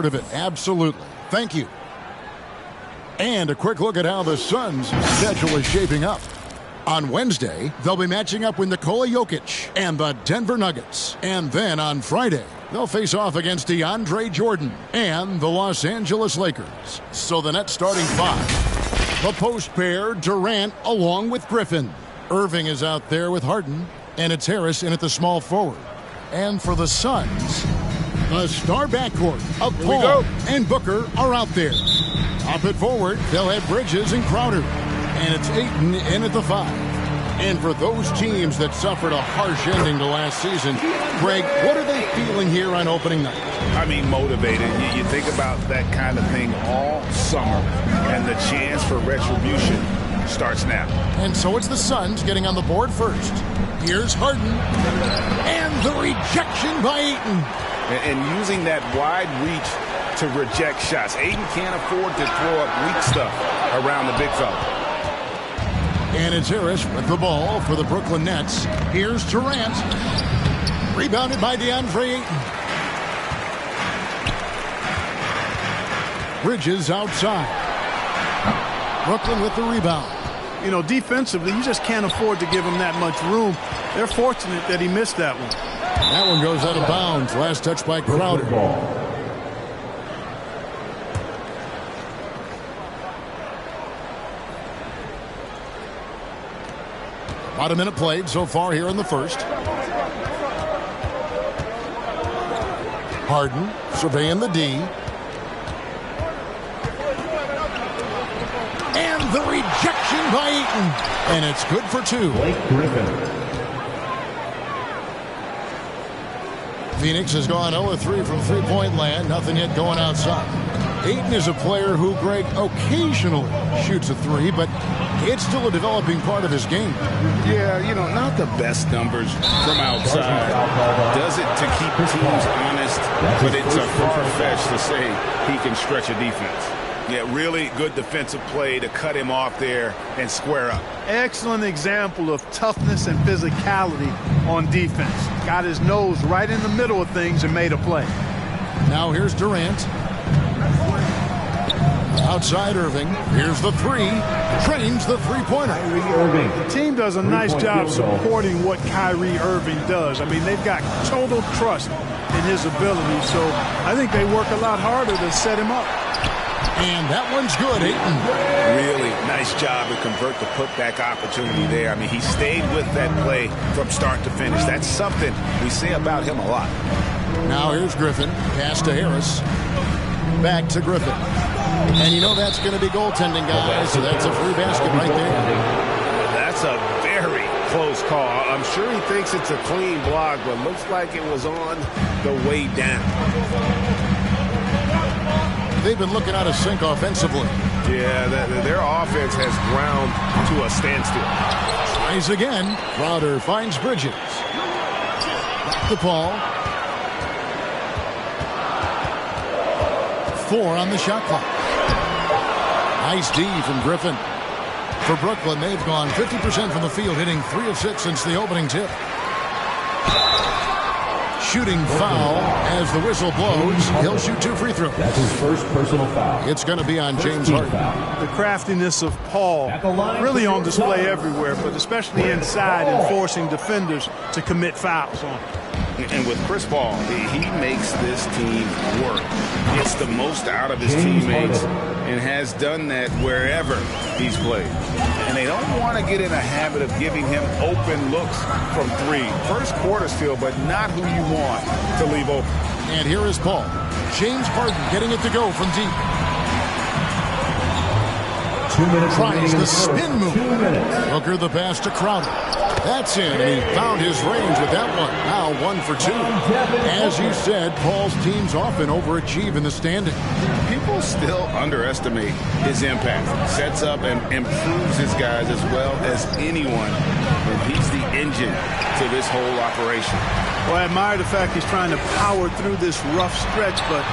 of it. Absolutely. Thank you. And a quick look at how the Suns' schedule is shaping up. On Wednesday, they'll be matching up with Nikola Jokic and the Denver Nuggets. And then on Friday, they'll face off against DeAndre Jordan and the Los Angeles Lakers. So the net starting five. The post pair, Durant along with Griffin. Irving is out there with Harden, and it's Harris in at the small forward. And for the Suns, the star backcourt of Paul and Booker are out there. Up at forward, they'll have Bridges and Crowder. And it's Ayton in at the five. And for those teams that suffered a harsh ending to last season, Greg, what are they feeling here on opening night? I mean, motivated. You think about that kind of thing all summer, and the chance for retribution starts now. And so it's the Suns getting on the board first. Here's Harden. And the rejection by Ayton. And using that wide reach to reject shots. Ayton can't afford to throw up weak stuff around the big fella. And it's Harris with the ball for the Brooklyn Nets. Here's Durant. Rebounded by DeAndre Ayton. Bridges outside. Brooklyn with the rebound. You know, defensively, you just can't afford to give him that much room. They're fortunate that he missed that one. That one goes out of bounds. Last touch by Crowder. About a minute played so far here in the first. Harden surveying the D. And the rejection by Ayton. And it's good for two. Blake Griffin. Phoenix has gone 0-3 from three-point land. Nothing yet going outside. Ayton is a player who, Greg, occasionally shoots a three, but it's still a developing part of his game. Yeah, you know, not the best numbers from outside. Does it to keep teams honest, but it's a far-fetched to say he can stretch a defense. Yeah, really good defensive play to cut him off there and square up. Excellent example of toughness and physicality on defense. Got his nose right in the middle of things and made a play. Now here's Durant. Outside Irving. Here's the three. Trains the three-pointer. The team does a nice job supporting what Kyrie Irving does. I mean, they've got total trust in his ability, so I think they work a lot harder to set him up. And that one's good, Ayton. Really nice job to convert the putback opportunity there. I mean, he stayed with that play from start to finish. That's something we say about him a lot. Now here's Griffin. Pass to Harris. Back to Griffin. And you know that's going to be goaltending, guys. So that's a free basket right there. That's a very close call. I'm sure he thinks it's a clean block, but looks like it was on the way down. They've been looking out of sync offensively. Yeah, their offense has ground to a standstill. Tries again. Crowder finds Bridges. The ball. 4 on the shot clock. Nice D from Griffin. For Brooklyn, they've gone 50% from the field, hitting 3 of 6 since the opening tip. Shooting foul as the whistle blows. He'll shoot 2 free throws. That's his first personal foul. It's going to be on James Harden. The craftiness of Paul really on display everywhere, but especially inside and forcing defenders to commit fouls on him. And with Chris Paul, he makes this team work. Gets the most out of his teammates and has done that wherever he's played. And they don't want to get in a habit of giving him open looks from 3. First quarter still, but not who you want to leave open. And here is Paul. James Harden getting it to go from deep. 2 minutes. Tries the spin move. Booker the pass to Crowder. That's in, and he found his range with that one. Now 1 for 2. As you said, Paul's teams often overachieve in the standing. People still underestimate his impact. Sets up and improves his guys as well as anyone. And he's the engine to this whole operation. Well, I admire the fact he's trying to power through this rough stretch, but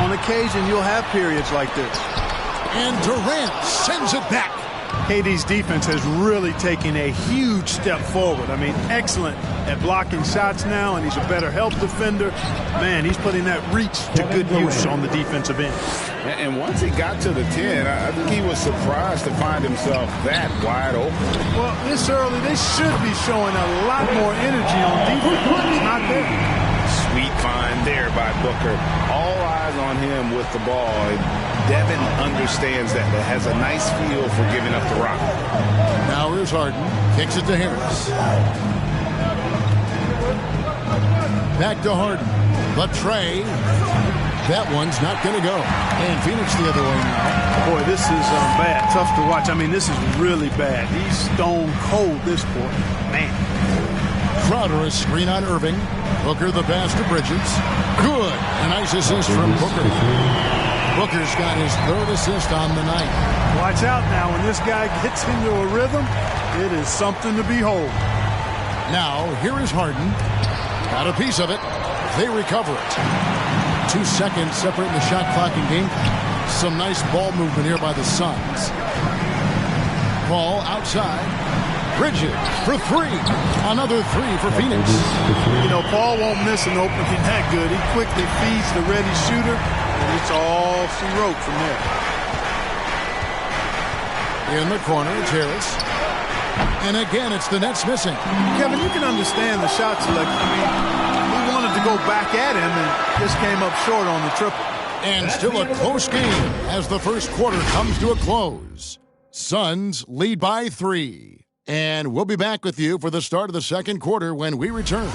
on occasion you'll have periods like this. And Durant sends it back. KD's defense has really taken a huge step forward. I mean, excellent at blocking shots now, and he's a better help defender. Man, he's putting that reach to good use on the defensive end. And once he got to the 10, I think he was surprised to find himself that wide open. Well, this early, they should be showing a lot more energy on defense. It's not there. Sweet find there by Booker. All eyes on him with the ball. And Devin understands that. It has a nice feel for giving up the rock. Now here's Harden. Kicks it to Harris. Back to Harden. But Trey. That one's not going to go. And Phoenix the other way now. Boy, this is bad. Tough to watch. I mean, this is really bad. He's stone cold this quarter. Man. Crowder a screen on Irving. Booker the pass to Bridges. Good. A nice assist from Booker. Booker's got his third assist on the night. Watch out now. When this guy gets into a rhythm, it is something to behold. Now, here is Harden. Got a piece of it. They recover it. 2 seconds separating the shot clock and game. Some nice ball movement here by the Suns. Ball outside. Bridges for 3. Another 3 for Phoenix. You know, Paul won't miss an opening that good. He quickly feeds the ready shooter, and it's all she wrote from there. In the corner, it's Harris. And again, it's the Nets missing. Kevin, you can understand the shot selection. I mean, he wanted to go back at him and just came up short on the triple. And still a close game as the first quarter comes to a close. Suns lead by 3. And we'll be back with you for the start of the second quarter when we return.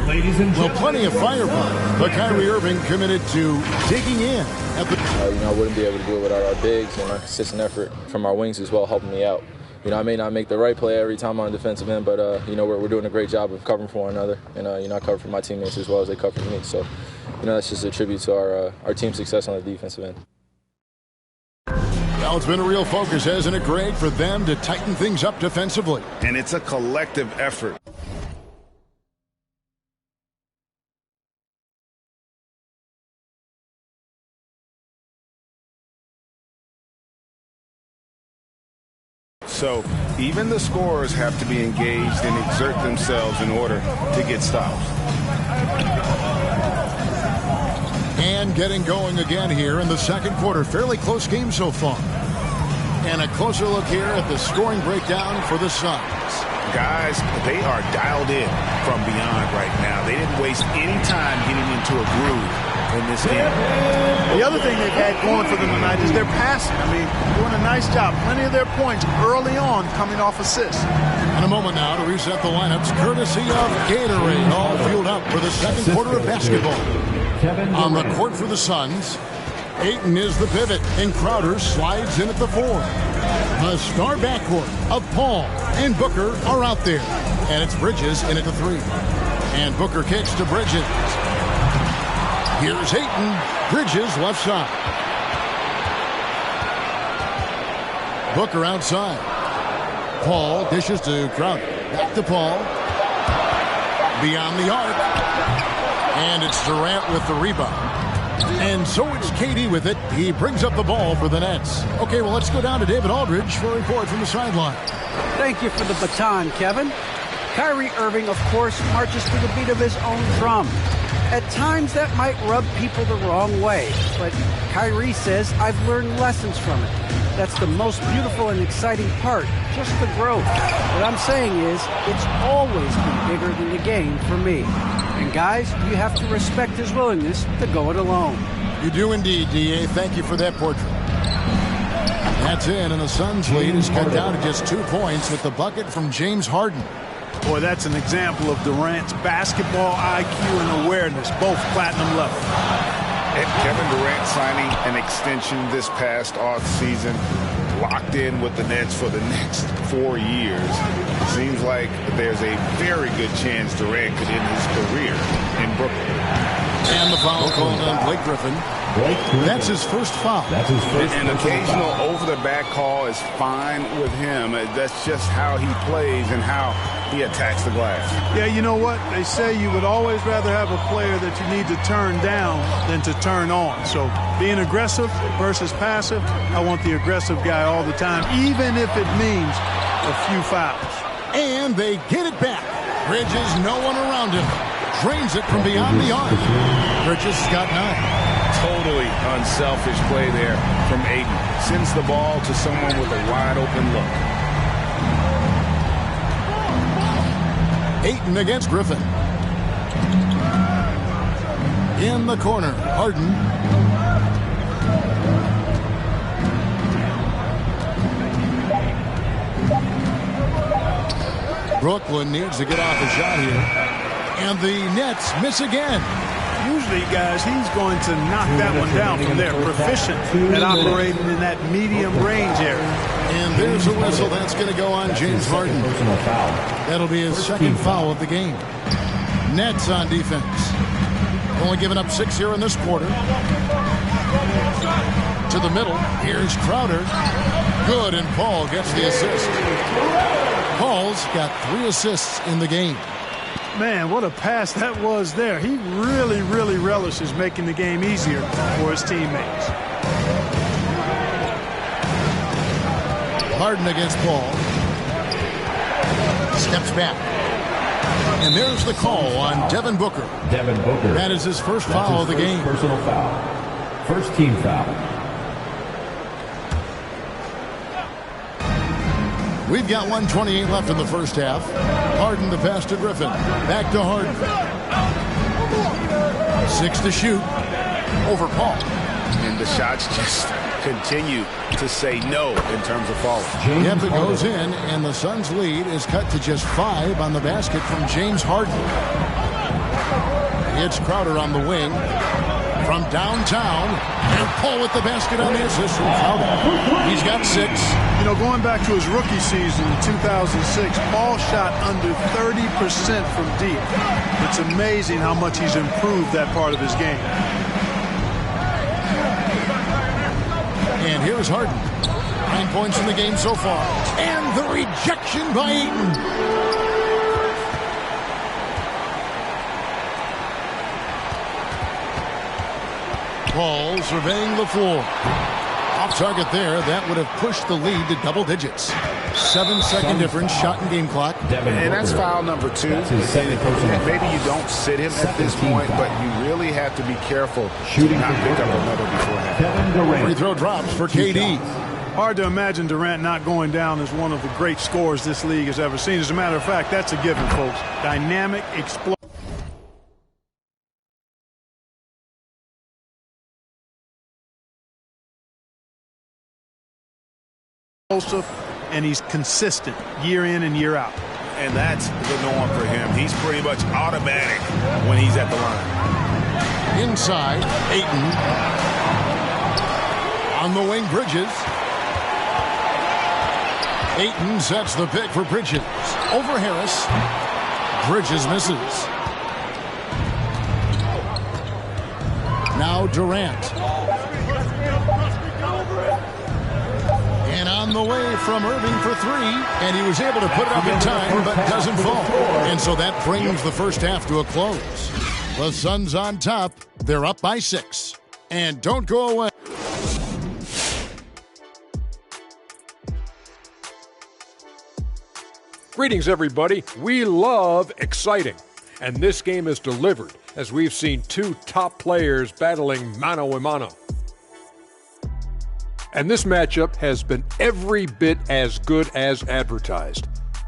Ladies and Well, plenty of firepower, but Kyrie Irving committed to digging in at the... I wouldn't be able to do it without our bigs and our consistent effort from our wings as well, helping me out. I may not make the right play every time on defensive end, but, we're doing a great job of covering for one another. And, I cover for my teammates as well as they cover for me. So, that's just a tribute to our team success on the defensive end. Well, it's been a real focus, hasn't it, Greg, for them to tighten things up defensively. And it's a collective effort. So even the scorers have to be engaged and exert themselves in order to get stops. And getting going again here in the second quarter. Fairly close game so far. And a closer look here at the scoring breakdown for the Suns. Guys, they are dialed in from beyond right now. They didn't waste any time getting into a groove in this game. The other thing they've had going for them tonight is their passing. I mean, doing a nice job. Plenty of their points early on coming off assists. In a moment now to reset the lineups, courtesy of Gatorade, all fueled up for the second quarter of basketball. On the court for the Suns, Ayton is the pivot, and Crowder slides in at the 4. The star backcourt of Paul and Booker are out there. And it's Bridges in at the 3. And Booker kicks to Bridges. Here's Ayton. Bridges left side. Booker outside. Paul dishes to Crowder. Back to Paul. Beyond the arc. And it's Durant with the rebound. And so it's KD with it. He brings up the ball for the Nets. Okay, well, let's go down to David Aldridge for a report from the sideline. Thank you for the baton, Kevin. Kyrie Irving, of course, marches to the beat of his own drum. At times, that might rub people the wrong way. But Kyrie says, I've learned lessons from it. That's the most beautiful and exciting part, just the growth. What I'm saying is, it's always been bigger than the game for me. And guys, you have to respect his willingness to go it alone. You do indeed, D.A. Thank you for that portrait. That's in, and the Suns' lead is cut down to just 2 points with the bucket from James Harden. Boy, that's an example of Durant's basketball IQ and awareness, both platinum level. And Kevin Durant signing an extension this past offseason, locked in with the Nets for the next 4 years. Seems like there's a very good chance Durant could end his career in Brooklyn. And the foul called on Blake Griffin. That's his first foul. An occasional over-the-back call is fine with him. That's just how he plays and how he attacks the glass. Yeah, you know what? They say you would always rather have a player that you need to turn down than to turn on. So being aggressive versus passive, I want the aggressive guy all the time, even if it means a few fouls. And they get it back. Bridges, no one around him. Drains it from beyond the arc. Bridges has got 9. Totally unselfish play there from Ayton. Sends the ball to someone with a wide-open look. Ayton against Griffin. In the corner, Harden. Brooklyn needs to get off a shot here. And the Nets miss again. Usually, guys, he's going to knock that one down from there. Proficient at operating in that medium range area. And there's a whistle. That's going to go on James Harden. That'll be his second foul of the game. Nets on defense. Only giving up 6 here in this quarter. To the middle. Here's Crowder. Good, and Paul gets the assist. Paul's got 3 assists in the game. Man, what a pass that was there. He really, really relishes making the game easier for his teammates. Harden against Paul. Steps back. And there's the call on Devin Booker. That is his first foul of the game. Personal foul. First team foul. We've got 1:28 left in the first half. Harden the pass to Griffin. Back to Harden. 6 to shoot. Over Paul. And the shots just continue to say no in terms of falling. Yep, it goes in, and the Suns' lead is cut to just 5 on the basket from James Harden. It's Crowder on the wing. From downtown, and Paul with the basket on the assist from Crowder. He's got 6. You know, going back to his rookie season in 2006, Paul shot under 30% from deep. It's amazing how much he's improved that part of his game. And here's Harden. 9 points in the game so far. And the rejection by Ayton. Paul surveying the floor. Off target there. That would have pushed the lead to double digits. 7-second difference, shot and game clock. And that's foul number 2. Maybe you don't sit him at this point, but you really have to be careful to not pick up another beforehand. Free throw drops for KD. Hard to imagine Durant not going down as one of the great scorers this league has ever seen. As a matter of fact, that's a given, folks. Dynamic, explosive. And he's consistent year in and year out. And that's the norm for him. He's pretty much automatic when he's at the line. Inside, Ayton. On the wing, Bridges. Ayton sets the pick for Bridges. Over Harris. Bridges misses. Now Durant. And on the way from Irving for 3, and he was able to put it up in time, but doesn't fall. And so that brings the first half to a close. The Suns on top. They're up by 6. And don't go away. Greetings, everybody. We love exciting. And this game is delivered as we've seen 2 top players battling mano a mano. And this matchup has been every bit as good as advertised.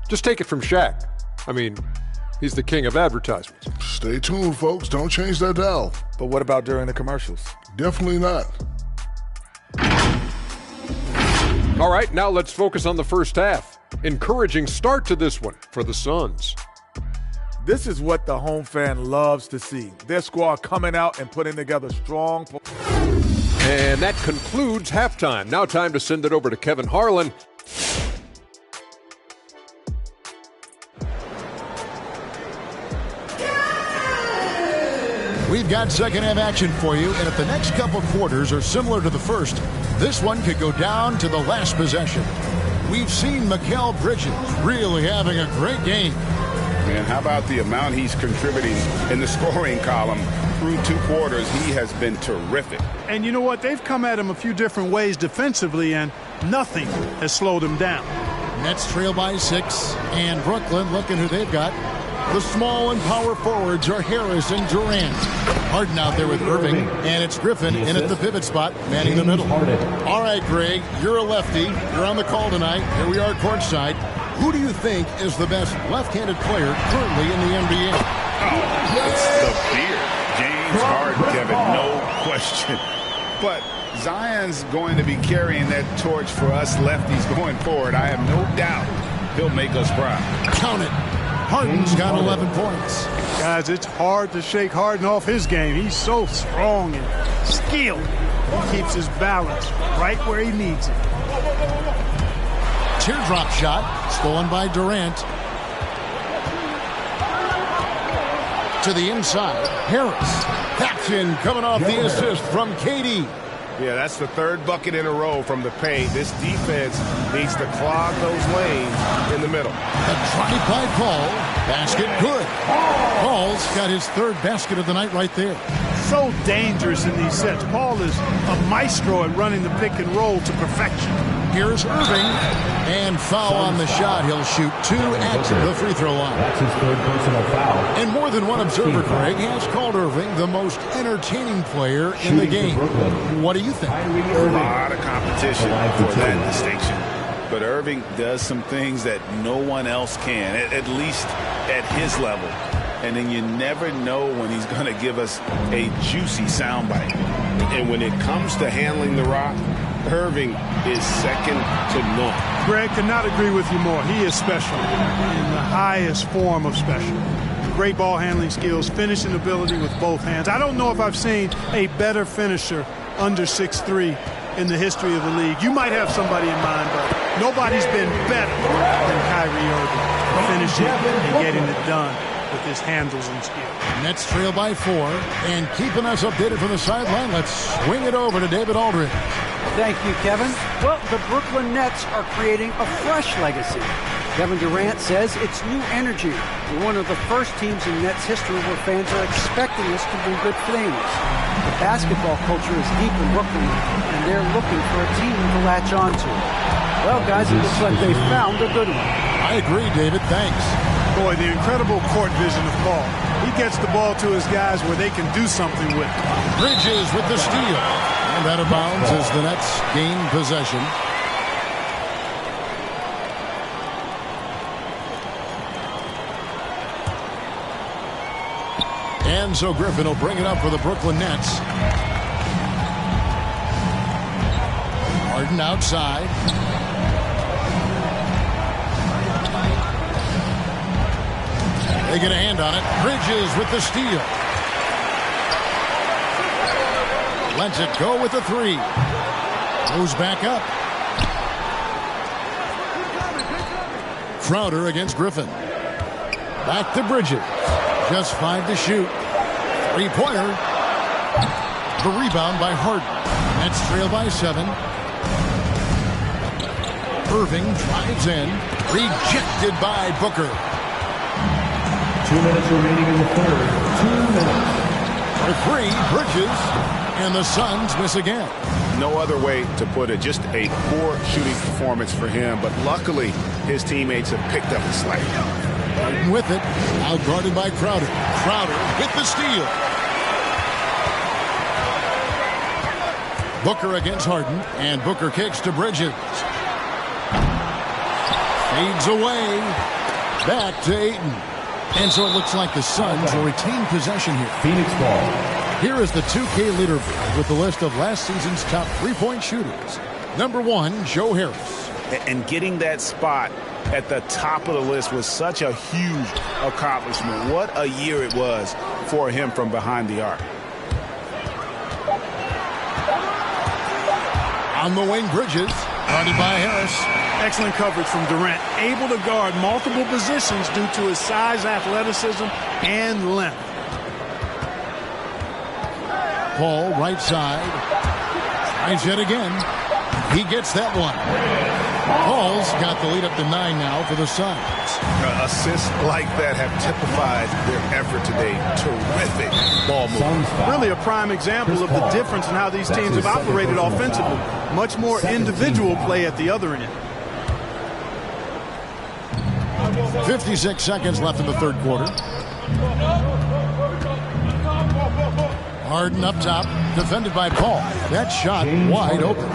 Just take it from Shaq. I mean, he's the king of advertisements. Stay tuned, folks. Don't change that dial. But what about during the commercials? Definitely not. All right, now let's focus on the first half. Encouraging start to this one for the Suns. This is what the home fan loves to see. Their squad coming out and putting together strong. And that concludes halftime. Now time to send it over to Kevin Harlan. We've got second half action for you, and if the next couple quarters are similar to the first, this one could go down to the last possession. We've seen Mikal Bridges really having a great game. Man, how about the amount he's contributing in the scoring column through 2 quarters? He has been terrific. And you know what? They've come at him a few different ways defensively, and nothing has slowed him down. Nets trail by 6, and Brooklyn, looking who they've got. The small and power forwards are Harris and Durant. Harden out there with Irving, and it's Griffin in at the pivot spot, manning the middle. All right, Greg, you're a lefty. You're on the call tonight. Here we are courtside. Who do you think is the best left-handed player currently in the NBA? Oh, it's the beard. James Harden, Kevin, no question. But Zion's going to be carrying that torch for us lefties going forward. I have no doubt he'll make us proud. Count it. Harden's got 11 points. Guys, it's hard to shake Harden off his game. He's so strong and skilled. He keeps his balance right where he needs it. Teardrop shot, stolen by Durant. To the inside, Harris. Paxson coming off the assist from KD. Yeah, that's the 3rd bucket in a row from the paint. This defense needs to clog those lanes in the middle. The drive by Paul. Basket good. Paul's got his 3rd basket of the night right there. So dangerous in these sets. Paul is a maestro at running the pick and roll to perfection. Here's Irving. And foul on the shot. He'll shoot 2 at the free throw line. That's his 3rd personal foul. And more than one observer, Greg, has called Irving the most entertaining player in the game. What do you think? A lot of competition for that distinction. But Irving does some things that no one else can, at least at his level. And then you never know when he's going to give us a juicy soundbite. And when it comes to handling the rock, Irving is second to none. Greg, could not agree with you more. He is special in the highest form of special. Great ball handling skills, finishing ability with both hands. I don't know if I've seen a better finisher under 6'3" in the history of the league. You might have somebody in mind, but nobody's been better than Kyrie Irving finishing and getting it done with his handles and skill. Nets trail by 4, and keeping us updated from the sideline, let's swing it over to David Aldridge. Thank you, Kevin. Well, the Brooklyn Nets are creating a fresh legacy. Kevin Durant says it's new energy. We're one of the first teams in Nets history where fans are expecting us to do good things. The basketball culture is deep in Brooklyn, and they're looking for a team to latch on to. Well, guys, it looks like they found a good one. I agree, David. Thanks. Boy, the incredible court vision of Paul. He gets the ball to his guys where they can do something with it. Bridges with the steal. And out of bounds as the Nets gain possession. And so Griffin will bring it up for the Brooklyn Nets. Harden outside. They get a hand on it. Bridges with the steal. Lets it go with the 3. Goes back up. Crowder against Griffin. Back to Bridges. Just 5 to shoot. 3-pointer. The rebound by Harden. Nets trail by 7. Irving drives in. Rejected by Booker. 2 minutes remaining in the 3rd. 2 minutes. For 3, Bridges. And the Suns miss again. No other way to put it. Just a poor shooting performance for him. But luckily, his teammates have picked up the slack. Harden with it. Out guarded by Crowder. Crowder with the steal. Booker against Harden. And Booker kicks to Bridges. Fades away. Back to Ayton. And so it looks like the Suns will retain possession here. Phoenix ball. Here is the 2K leaderboard with the list of last season's top 3-point shooters. Number 1, Joe Harris. And getting that spot at the top of the list was such a huge accomplishment. What a year it was for him from behind the arc. On the wing, Bridges. Guarded by Harris. Excellent coverage from Durant. Able to guard multiple positions due to his size, athleticism, and length. Paul, right side. Tries it again. He gets that one. Paul's got the lead up to 9 now for the Suns. Assists like that have typified their effort today. Terrific ball movement. Really a prime example of the difference in how these teams have operated offensively. Much more individual play at the other end. 56 seconds left in the third quarter. Harden up top, defended by Paul. That shot wide open.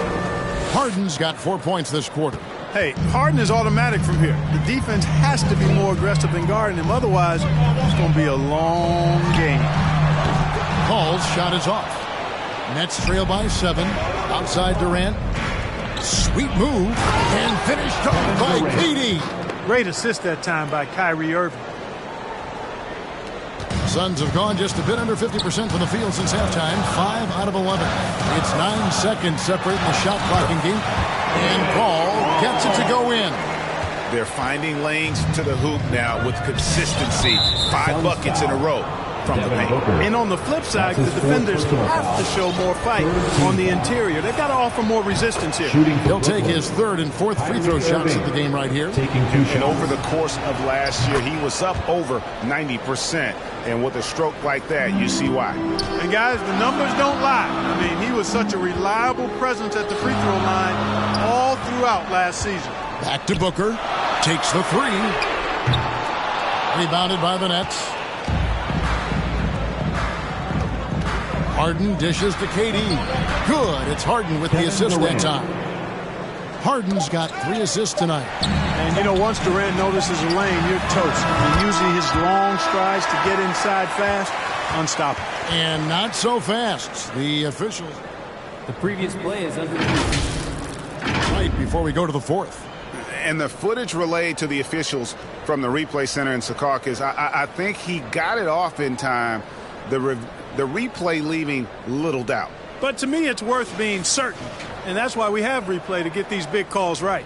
Harden's got 4 points this quarter. Hey, Harden is automatic from here. The defense has to be more aggressive than guarding him. Otherwise, it's going to be a long game. Paul's shot is off. Nets trail by 7. Outside Durant. Sweet move. And finished off by KD. Great assist that time by Kyrie Irving. Suns have gone just a bit under 50% from the field since halftime. 5 out of 11. It's 9 seconds separating the shot clock in game. And Paul gets it to go in. They're finding lanes to the hoop now with consistency. 5 buckets in a row from the paint. And on the flip side, the defenders have to show more fight on the interior. They've got to offer more resistance here. He'll take his 3rd and 4th free throw shots of the game right here. And over the course of last year, he was up over 90%. And with a stroke like that, you see why. And guys, the numbers don't lie. I mean, he was such a reliable presence at the free throw line all throughout last season. Back to Booker. Takes the 3. Rebounded by the Nets. Harden dishes to KD. Good. It's Harden with the assist that time. Harden's got 3 assists tonight. And, you know, once Durant notices a lane, you're toast. And using his long strides to get inside fast, unstoppable. And not so fast. The officials. The previous play is under. Right before we go to the 4th. And the footage relayed to the officials from the replay center in Secaucus, I think he got it off in time. The replay leaving little doubt. But to me, it's worth being certain. And that's why we have replay, to get these big calls right.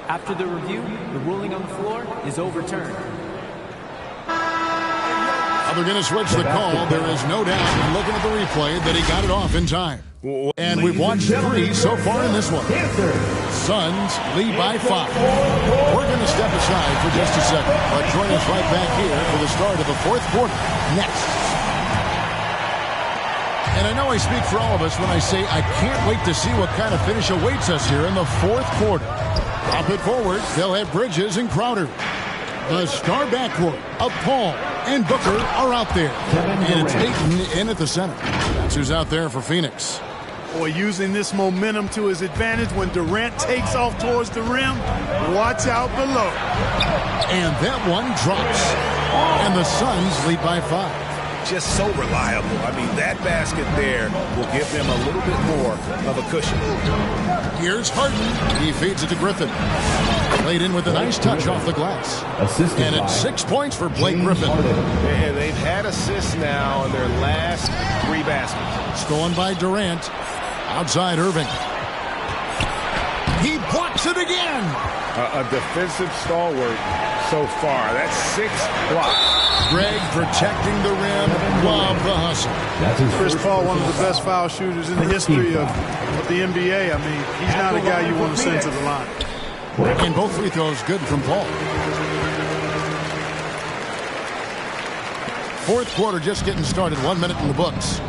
After the review, the ruling on the floor is overturned. They're going to switch the call. There is no doubt when looking at the replay that he got it off in time. And we've watched 3 so far in this one. Suns lead by 5. We're going to step aside for just a second, but join us right back here for the start of the 4th quarter next. And I know I speak for all of us when I say I can't wait to see what kind of finish awaits us here in the 4th quarter. Up it forward, they'll have Bridges and Crowder. The star backcourt of Paul and Booker are out there. And it's Ayton in at the center. That's who's out there for Phoenix. Boy, using this momentum to his advantage when Durant takes off towards the rim. Watch out below. And that one drops. And the Suns lead by 5. Just so reliable. I mean, that basket there will give them a little bit more of a cushion. Here's Harden. He feeds it to Griffin. Played in with a nice touch off the glass. And it's 6 points for Blake Griffin. And they've had assists now in their last 3 baskets. Stolen by Durant. Outside Irving. He blocks it again. A defensive stalwart so far. That's 6 blocks. Greg protecting the rim. Love the hustle. Chris Paul, one of the best foul shooters in the history of the NBA. I mean, he's not a guy you want to send to the line. And both free throws good from Paul. 4th quarter just getting started. 1 minute in the books.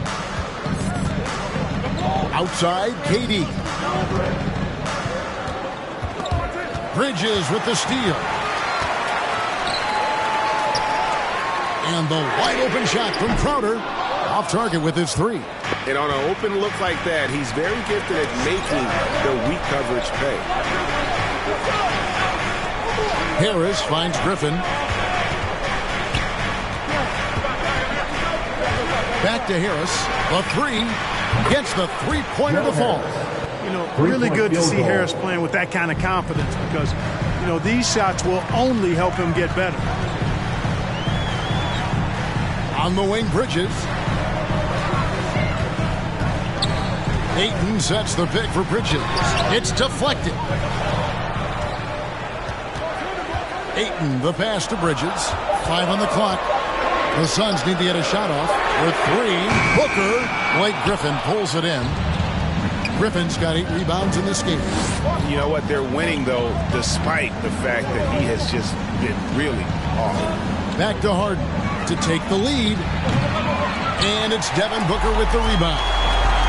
Outside, KD. Bridges with the steal. And the wide open shot from Crowder. Off target with his 3. And on an open look like that, he's very gifted at making the weak coverage pay. Harris finds Griffin. Back to Harris. The 3. Gets the 3-pointer to fall. You know, really good to see Harris playing with that kind of confidence because, you know, these shots will only help him get better. On the wing, Bridges. Ayton sets the pick for Bridges. It's deflected. Ayton, the pass to Bridges. 5 on the clock. The Suns need to get a shot off with 3. Booker. Blake Griffin pulls it in. Griffin's got 8 rebounds in this game. You know what? They're winning, though, despite the fact that he has just been really awful. Back to Harden to take the lead. And it's Devin Booker with the rebound.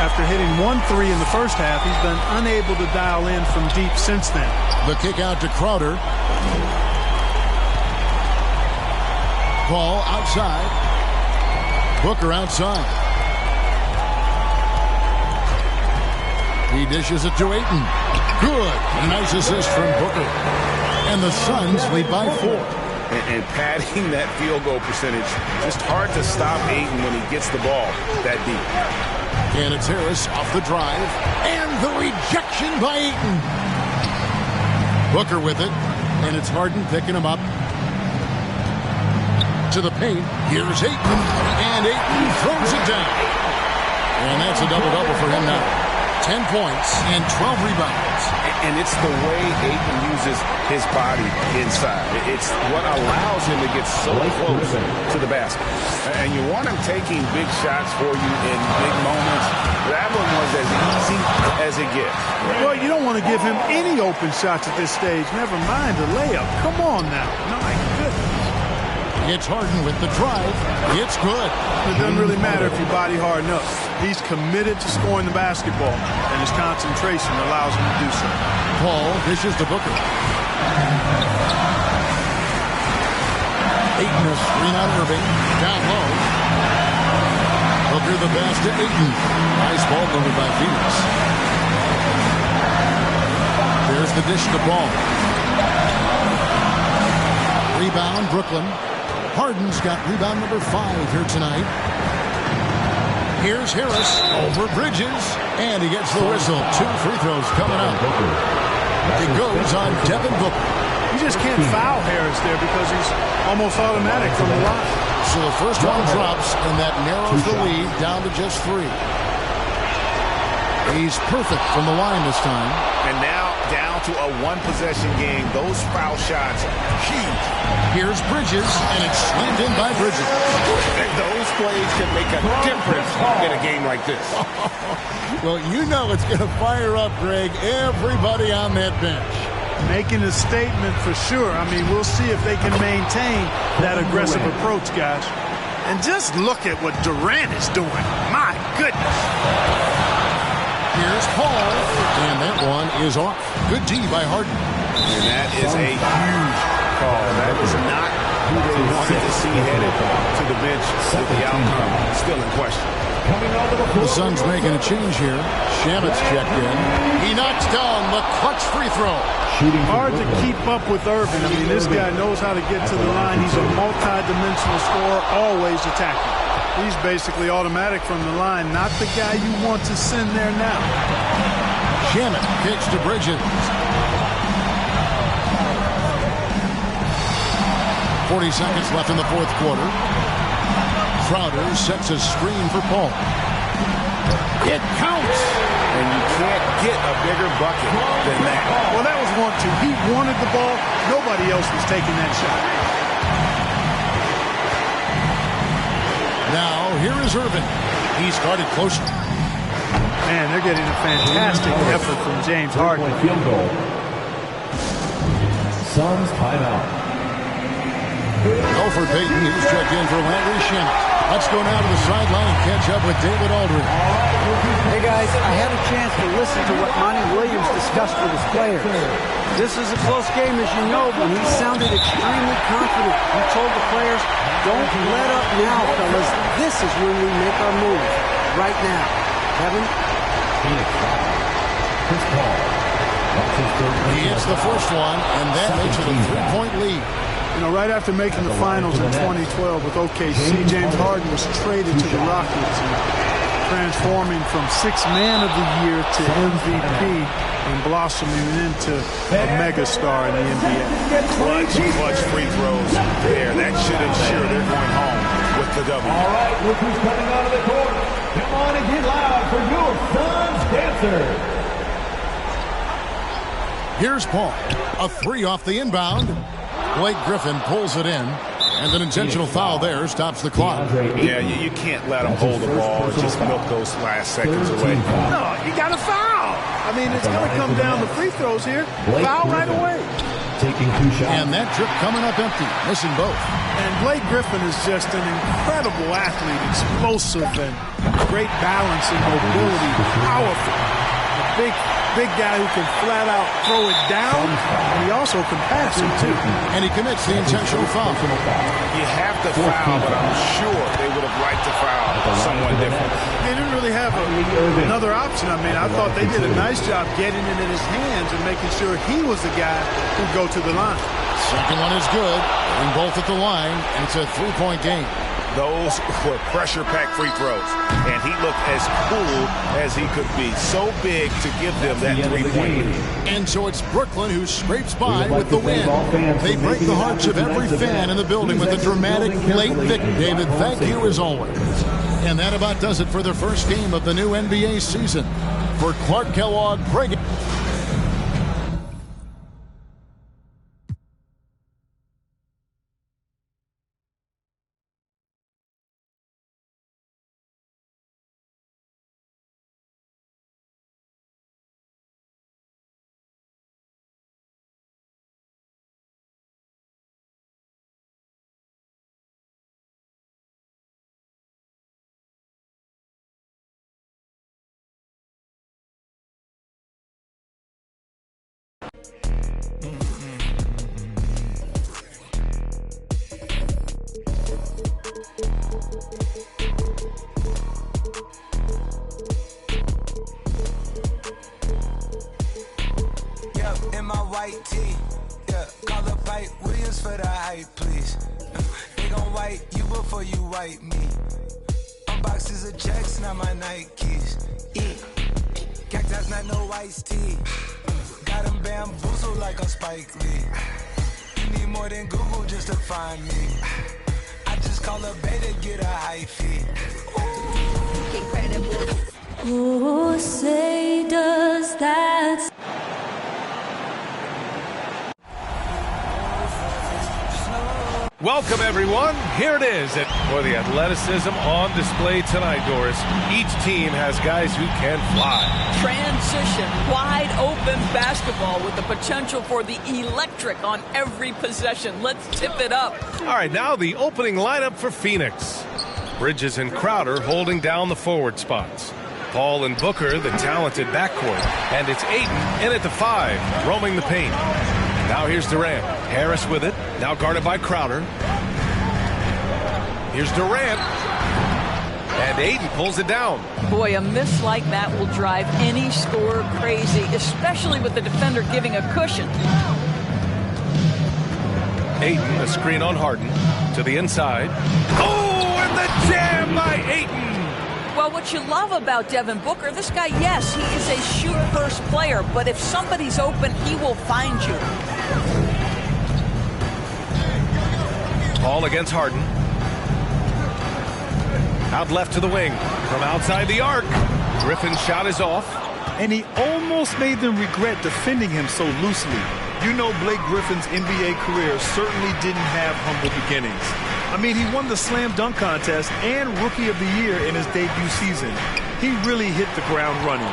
After hitting 1 3 in the first half, he's been unable to dial in from deep since then. The kick out to Crowder. Ball outside. Booker outside. He dishes it to Ayton. Good. A nice assist from Booker. And the Suns lead by 4. And padding that field goal percentage, just hard to stop Ayton when he gets the ball that deep. And it's Harris off the drive. And the rejection by Ayton. Booker with it. And it's Harden picking him up. To the paint. Here's Ayton. And Ayton throws it down. And that's a double-double for him now. 10 points and 12 rebounds. And it's the way Ayton uses his body inside. It's what allows him to get so close to the basket. And you want him taking big shots for you in big moments. That one was as easy as it gets. Well, you don't want to give him any open shots at this stage. Never mind a layup. Come on now. My goodness. It's Harden with the drive. It's good. It doesn't really matter if you body hard enough. He's committed to scoring the basketball, and his concentration allows him to do so. Paul dishes to Booker. Ayton a screen on Irving. Down low. Booker the pass to Ayton. Nice ball movement by Phoenix. There's the dish to Ball. Rebound, Brooklyn. Harden's got rebound number 5 here tonight. Here's Harris over Bridges, and he gets the whistle. 2 free throws coming up. It goes on Devin Booker. You just can't foul Harris there because he's almost automatic from the line. So the first one drops, and that narrows the lead down to just 3. He's perfect from the line this time. And now down to a 1-possession game. Those foul shots, huge. Here's Bridges, and it's slammed in by Bridges. Those plays can make a difference in a game like this. Well, you know it's going to fire up, Greg, everybody on that bench. Making a statement for sure. I mean, we'll see if they can maintain that aggressive approach, guys. And just look at what Durant is doing. My goodness. Here's Paul, and that one is off. Good D by Harden. And that is a huge call. That is not who they wanted to see headed to the bench with the outcome still in question. The Suns making a change here. Shamet's checked in. He knocks down the clutch free throw. Hard to keep up with Irving. I mean, this guy knows how to get to the line. He's a multi-dimensional scorer, always attacking. He's basically automatic from the line, not the guy you want to send there now. Shamet kicks to Bridges. 40 seconds left in the fourth quarter. Crowder sets a screen for Paul. It counts! And you can't get a bigger bucket than that. Well, that was 1-2. He wanted the ball. Nobody else was taking that shot. Now, here is Irving. He's guarded closely. Man, they're getting a fantastic effort from James Harden. Field goal. Suns timeout. Elfrid Payton, he's checked in for Landry Shamet. Let's go now to the sideline and catch up with David Aldridge. Hey guys, I had a chance to listen to what Monty Williams discussed with his players. This is a close game, as you know, but he sounded extremely confident. He told the players, don't let up now, fellas. This is when we make our move. Right now. Kevin? Chris Paul. He hits the first one, and that makes it a 3-point lead. You know, right after making the finals in 2012 with OKC, James Harden was traded to the Rockets, and transforming from 6th Man of the Year to MVP and blossoming into a megastar in the NBA. Clutch free throws there. That should ensure they're going home with the W. All right, look who's coming out of the court. Come on and get loud for your Suns dancers. Here's Paul. A 3 off the inbound. Blake Griffin pulls it in, And an intentional foul there stops the clock. Yeah, you can't let him hold the ball and just milk those last seconds away. No, you got to foul. I mean, it's going to come down to free throws here. Foul right away. Taking 2 shots. And that trip coming up empty, missing both. And Blake Griffin is just an incredible athlete, explosive and great balance and mobility, powerful. A big guy who can flat out throw it down, and he also can pass it too. And he commits the intentional foul. You have to foul, but I'm sure they would have liked to foul someone different. They didn't really have another option. I mean, I thought they did a nice job getting it in his hands and making sure he was the guy who'd go to the line. Second one is good. Getting both at the line, and it's a 3-point game. Those were pressure-packed free throws, and he looked as cool as he could be. So big to give them that 3-point lead. And so it's Brooklyn who scrapes by with the win. They break the hearts of every fan in the building with a dramatic late victory. David, thank you as always. And that about does it for the first game of the new NBA season. For Clark Kellogg, Craig. In my white tee, yeah, call up Pipe Williams for the hype, please. They gon' wipe you before you wipe me. Unboxes of checks, not my Nikes. Cactus, not no iced tea. Got them bamboozled like a Spike Lee. You need more than Google just to find me. I just call a beta, get a high fee. Incredible. Oh, say does that. Welcome, everyone. Here it is. For the athleticism on display tonight, Doris. Each team has guys who can fly. Transition, wide open basketball with the potential for the electric on every possession. Let's tip it up. All right, now the opening lineup for Phoenix. Bridges and Crowder holding down the forward spots. Paul and Booker, the talented backcourt. And it's Ayton in at the 5, roaming the paint. Now here's Durant. Harris with it. Now guarded by Crowder. Here's Durant. And Ayton pulls it down. Boy, a miss like that will drive any scorer crazy, especially with the defender giving a cushion. Ayton, a screen on Harden. To the inside. Oh, and the jam by Ayton. Well, what you love about Devin Booker, this guy, yes, he is a shoot-first player, but if somebody's open, he will find you. Paul against Harden. Out left to the wing. From outside the arc. Griffin's shot is off. And he almost made them regret defending him so loosely. You know, Blake Griffin's NBA career certainly didn't have humble beginnings. I mean, he won the slam dunk contest and Rookie of the Year in his debut season. He really hit the ground running.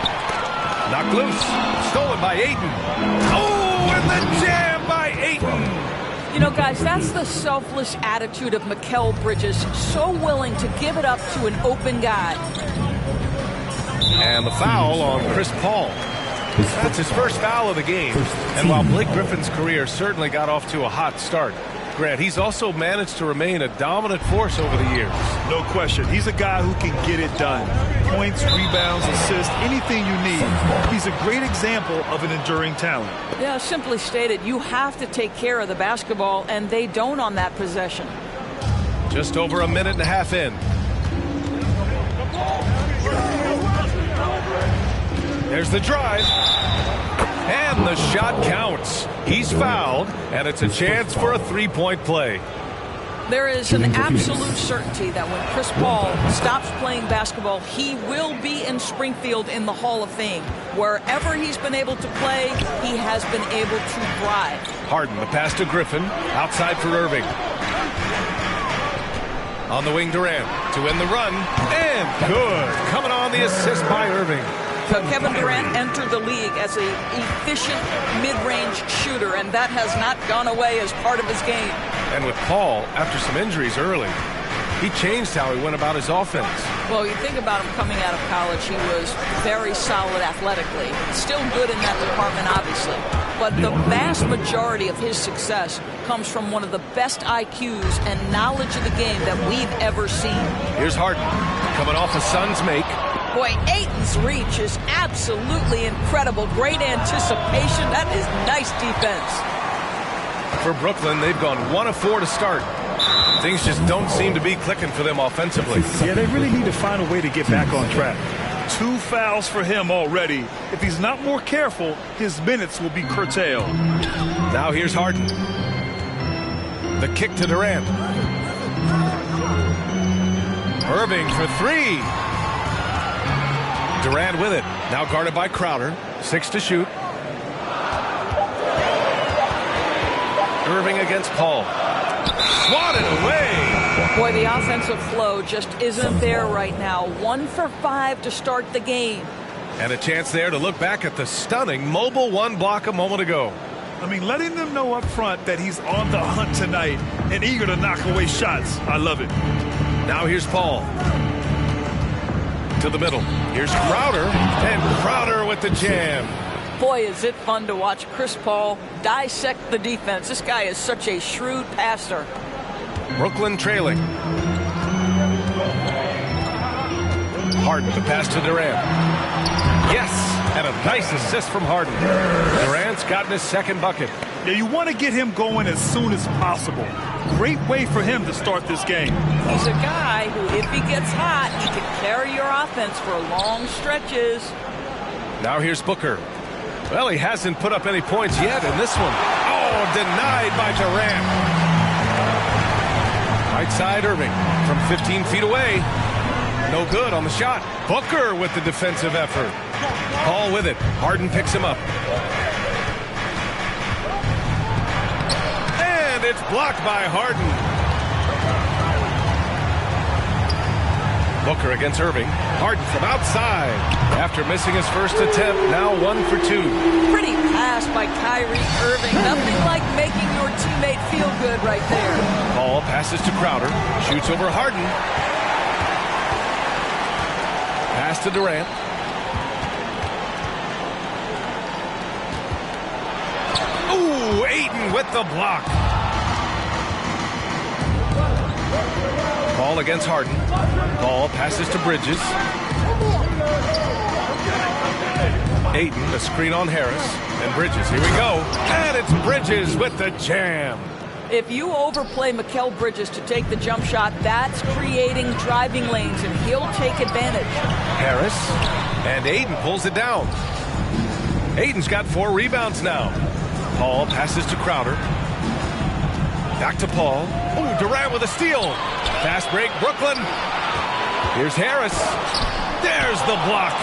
Knocked loose. Stolen by Ayton. Oh, and the jam by Ayton. You know, guys, that's the selfless attitude of Mikal Bridges. So willing to give it up to an open guy. And the foul on Chris Paul. That's his first foul of the game. And while Blake Griffin's career certainly got off to a hot start, Grant, he's also managed to remain a dominant force over the years. No question. He's a guy who can get it done. Points, rebounds, assists, anything you need. He's a great example of an enduring talent. Yeah, simply stated, you have to take care of the basketball, and they don't on that possession. Just over a minute and a half in. There's the drive. And the shot counts. He's fouled, and it's a chance for a three-point play. There is an absolute certainty that when Chris Paul stops playing basketball, he will be in Springfield in the Hall of Fame. Wherever he's been able to play, he has been able to thrive. Harden, the pass to Griffin, outside for Irving. On the wing, Durant to win the run. And good. Coming on the assist by Irving. Kevin Durant entered the league as an efficient mid-range shooter, and that has not gone away as part of his game. And with Paul, after some injuries early, he changed how he went about his offense. Well, you think about him coming out of college, he was very solid athletically. Still good in that department, obviously. But the vast majority of his success comes from one of the best IQs and knowledge of the game that we've ever seen. Here's Harden coming off a Suns make. Boy, Ayton's reach is absolutely incredible. Great anticipation. That is nice defense. For Brooklyn, they've gone 1 of 4 to start. Things just don't seem to be clicking for them offensively. Yeah, they really need to find a way to get back on track. 2 fouls for him already. If he's not more careful, his minutes will be curtailed. Now here's Harden. The kick to Durant. Irving for 3. Durant with it. Now guarded by Crowder. 6 to shoot. Irving against Paul. Swatted away. Boy, the offensive flow just isn't there right now. 1 for 5 to start the game. And a chance there to look back at the stunning mobile 1 block a moment ago. I mean, letting them know up front that he's on the hunt tonight and eager to knock away shots. I love it. Now here's Paul. To the middle. Here's Crowder. And Crowder with the jam. Boy, is it fun to watch Chris Paul dissect the defense. This guy is such a shrewd passer. Brooklyn trailing. Harden to pass to Durant. Yes, and a nice assist from Harden. Durant's gotten his second bucket. Yeah, you want to get him going as soon as possible. Great way for him to start this game. He's a guy who, if he gets hot, he can carry your offense for long stretches. Now here's Booker. Well, he hasn't put up any points yet in this one. Oh, denied by Durant. Right side, Irving from 15 feet away. No good on the shot. Booker with the defensive effort. Paul with it. Harden picks him up. And it's blocked by Harden. Booker against Irving. Harden from outside. After missing his first attempt, now 1 for 2. Pretty pass by Kyrie Irving. Nothing like making your teammate feel good right there. Paul passes to Crowder. Shoots over Harden. Pass to Durant. Ooh, Ayton with the block. Paul against Harden. Paul passes to Bridges. Ayton, a screen on Harris. And Bridges, here we go. And it's Bridges with the jam. If you overplay Mikal Bridges to take the jump shot, that's creating driving lanes, and he'll take advantage. Harris, and Ayton pulls it down. Ayton's got 4 rebounds now. Paul passes to Crowder. Back to Paul. Oh, Durant with a steal. Fast break, Brooklyn. Here's Harris. There's the block.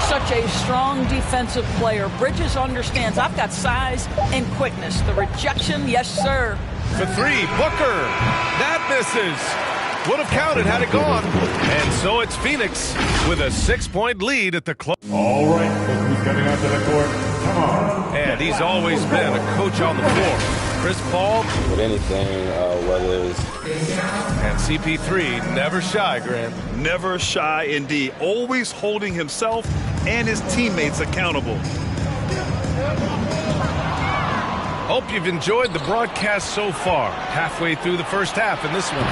Such a strong defensive player. Bridges understands I've got size and quickness. The rejection, yes, sir. For 3, Booker. That misses. Would have counted had it gone. And so it's Phoenix with a 6-point lead at the close. All right, who's coming out to the court? Come on. And he's always been a coach on the floor. Chris Paul. With anything, whether it was... And CP3, never shy, Grant. Never shy indeed. Always holding himself and his teammates accountable. Hope you've enjoyed the broadcast so far. Halfway through the first half in this one.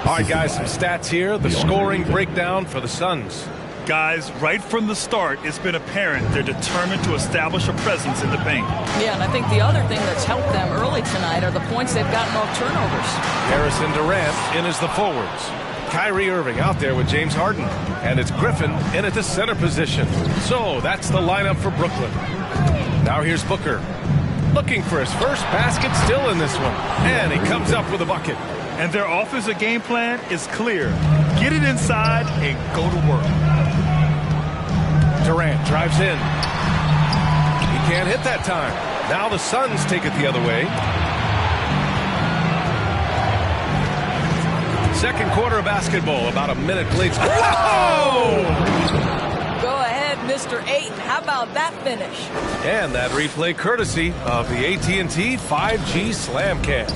All right, guys, some stats here. The scoring breakdown for the Suns. Guys, right from the start, it's been apparent they're determined to establish a presence in the paint. Yeah, and I think the other thing that's helped them early tonight are the points they've gotten off turnovers. Harris and Durant in as the forwards. Kyrie Irving out there with James Harden. And it's Griffin in at the center position. So that's the lineup for Brooklyn. Now here's Booker. Looking for his first basket still in this one. And he comes up with a bucket. And their offensive game plan is clear. Get it inside and go to work. Durant drives in. He can't hit that time. Now the Suns take it the other way. second quarter of basketball. About a minute played. Whoa! Go ahead, Mr. Ayton. How about that finish? And that replay courtesy of the AT&T 5G Slam Cam.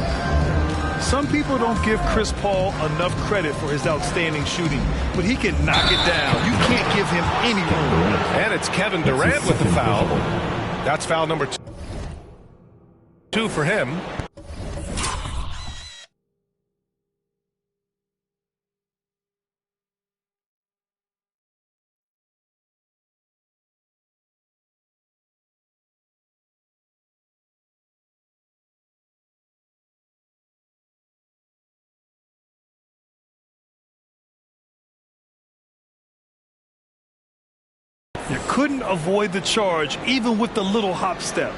Some people don't give Chris Paul enough credit for his outstanding shooting, but he can knock it down. You can't give him any room. And it's Kevin Durant with the foul. That's foul number 2 for him. You couldn't avoid the charge, even with the little hop step.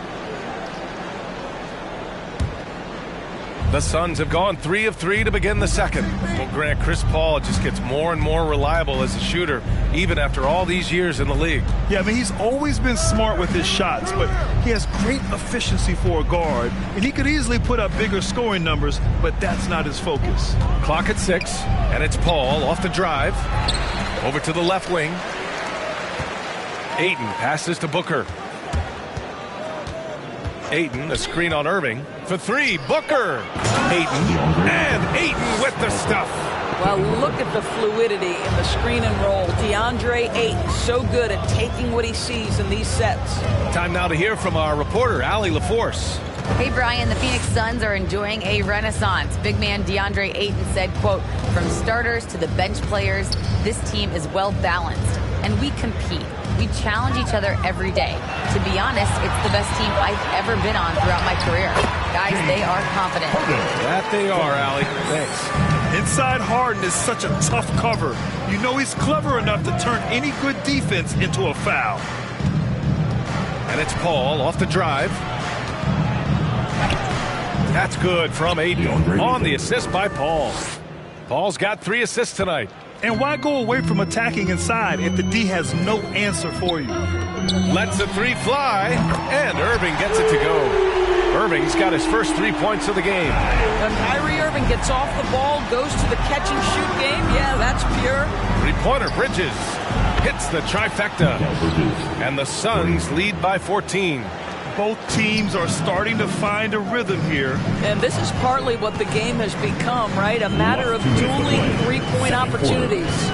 The Suns have gone 3 of 3 to begin the second. Well, Grant, Chris Paul just gets more and more reliable as a shooter, even after all these years in the league. Yeah, I mean, he's always been smart with his shots, but he has great efficiency for a guard, and he could easily put up bigger scoring numbers, but that's not his focus. Clock at 6, and it's Paul off the drive. Over to the left wing. Ayton passes to Booker. Ayton, a screen on Irving. For 3, Booker. Ayton, and Ayton with the stuff. Well, look at the fluidity in the screen and roll. DeAndre Ayton, so good at taking what he sees in these sets. Time now to hear from our reporter, Allie LaForce. Hey, Brian, the Phoenix Suns are enjoying a renaissance. Big man DeAndre Ayton said, quote, "From starters to the bench players, this team is well balanced, and we compete. We challenge each other every day. To be honest, it's the best team I've ever been on throughout my career. Guys, they are confident." That they are, Allie. Thanks. Inside Harden is such a tough cover. You know he's clever enough to turn any good defense into a foul. And it's Paul off the drive. That's good from Ayton on the assist by Paul. Paul's got 3 assists tonight. And why go away from attacking inside if the D has no answer for you? Lets the 3 fly, and Irving gets it to go. Irving's got his first 3 points of the game. When Kyrie Irving gets off the ball, goes to the catch-and-shoot game, yeah, that's pure. 3-pointer Bridges hits the trifecta, and the Suns lead by 14. Both teams are starting to find a rhythm here. And this is partly what the game has become, right? A matter of dueling 3-point opportunities.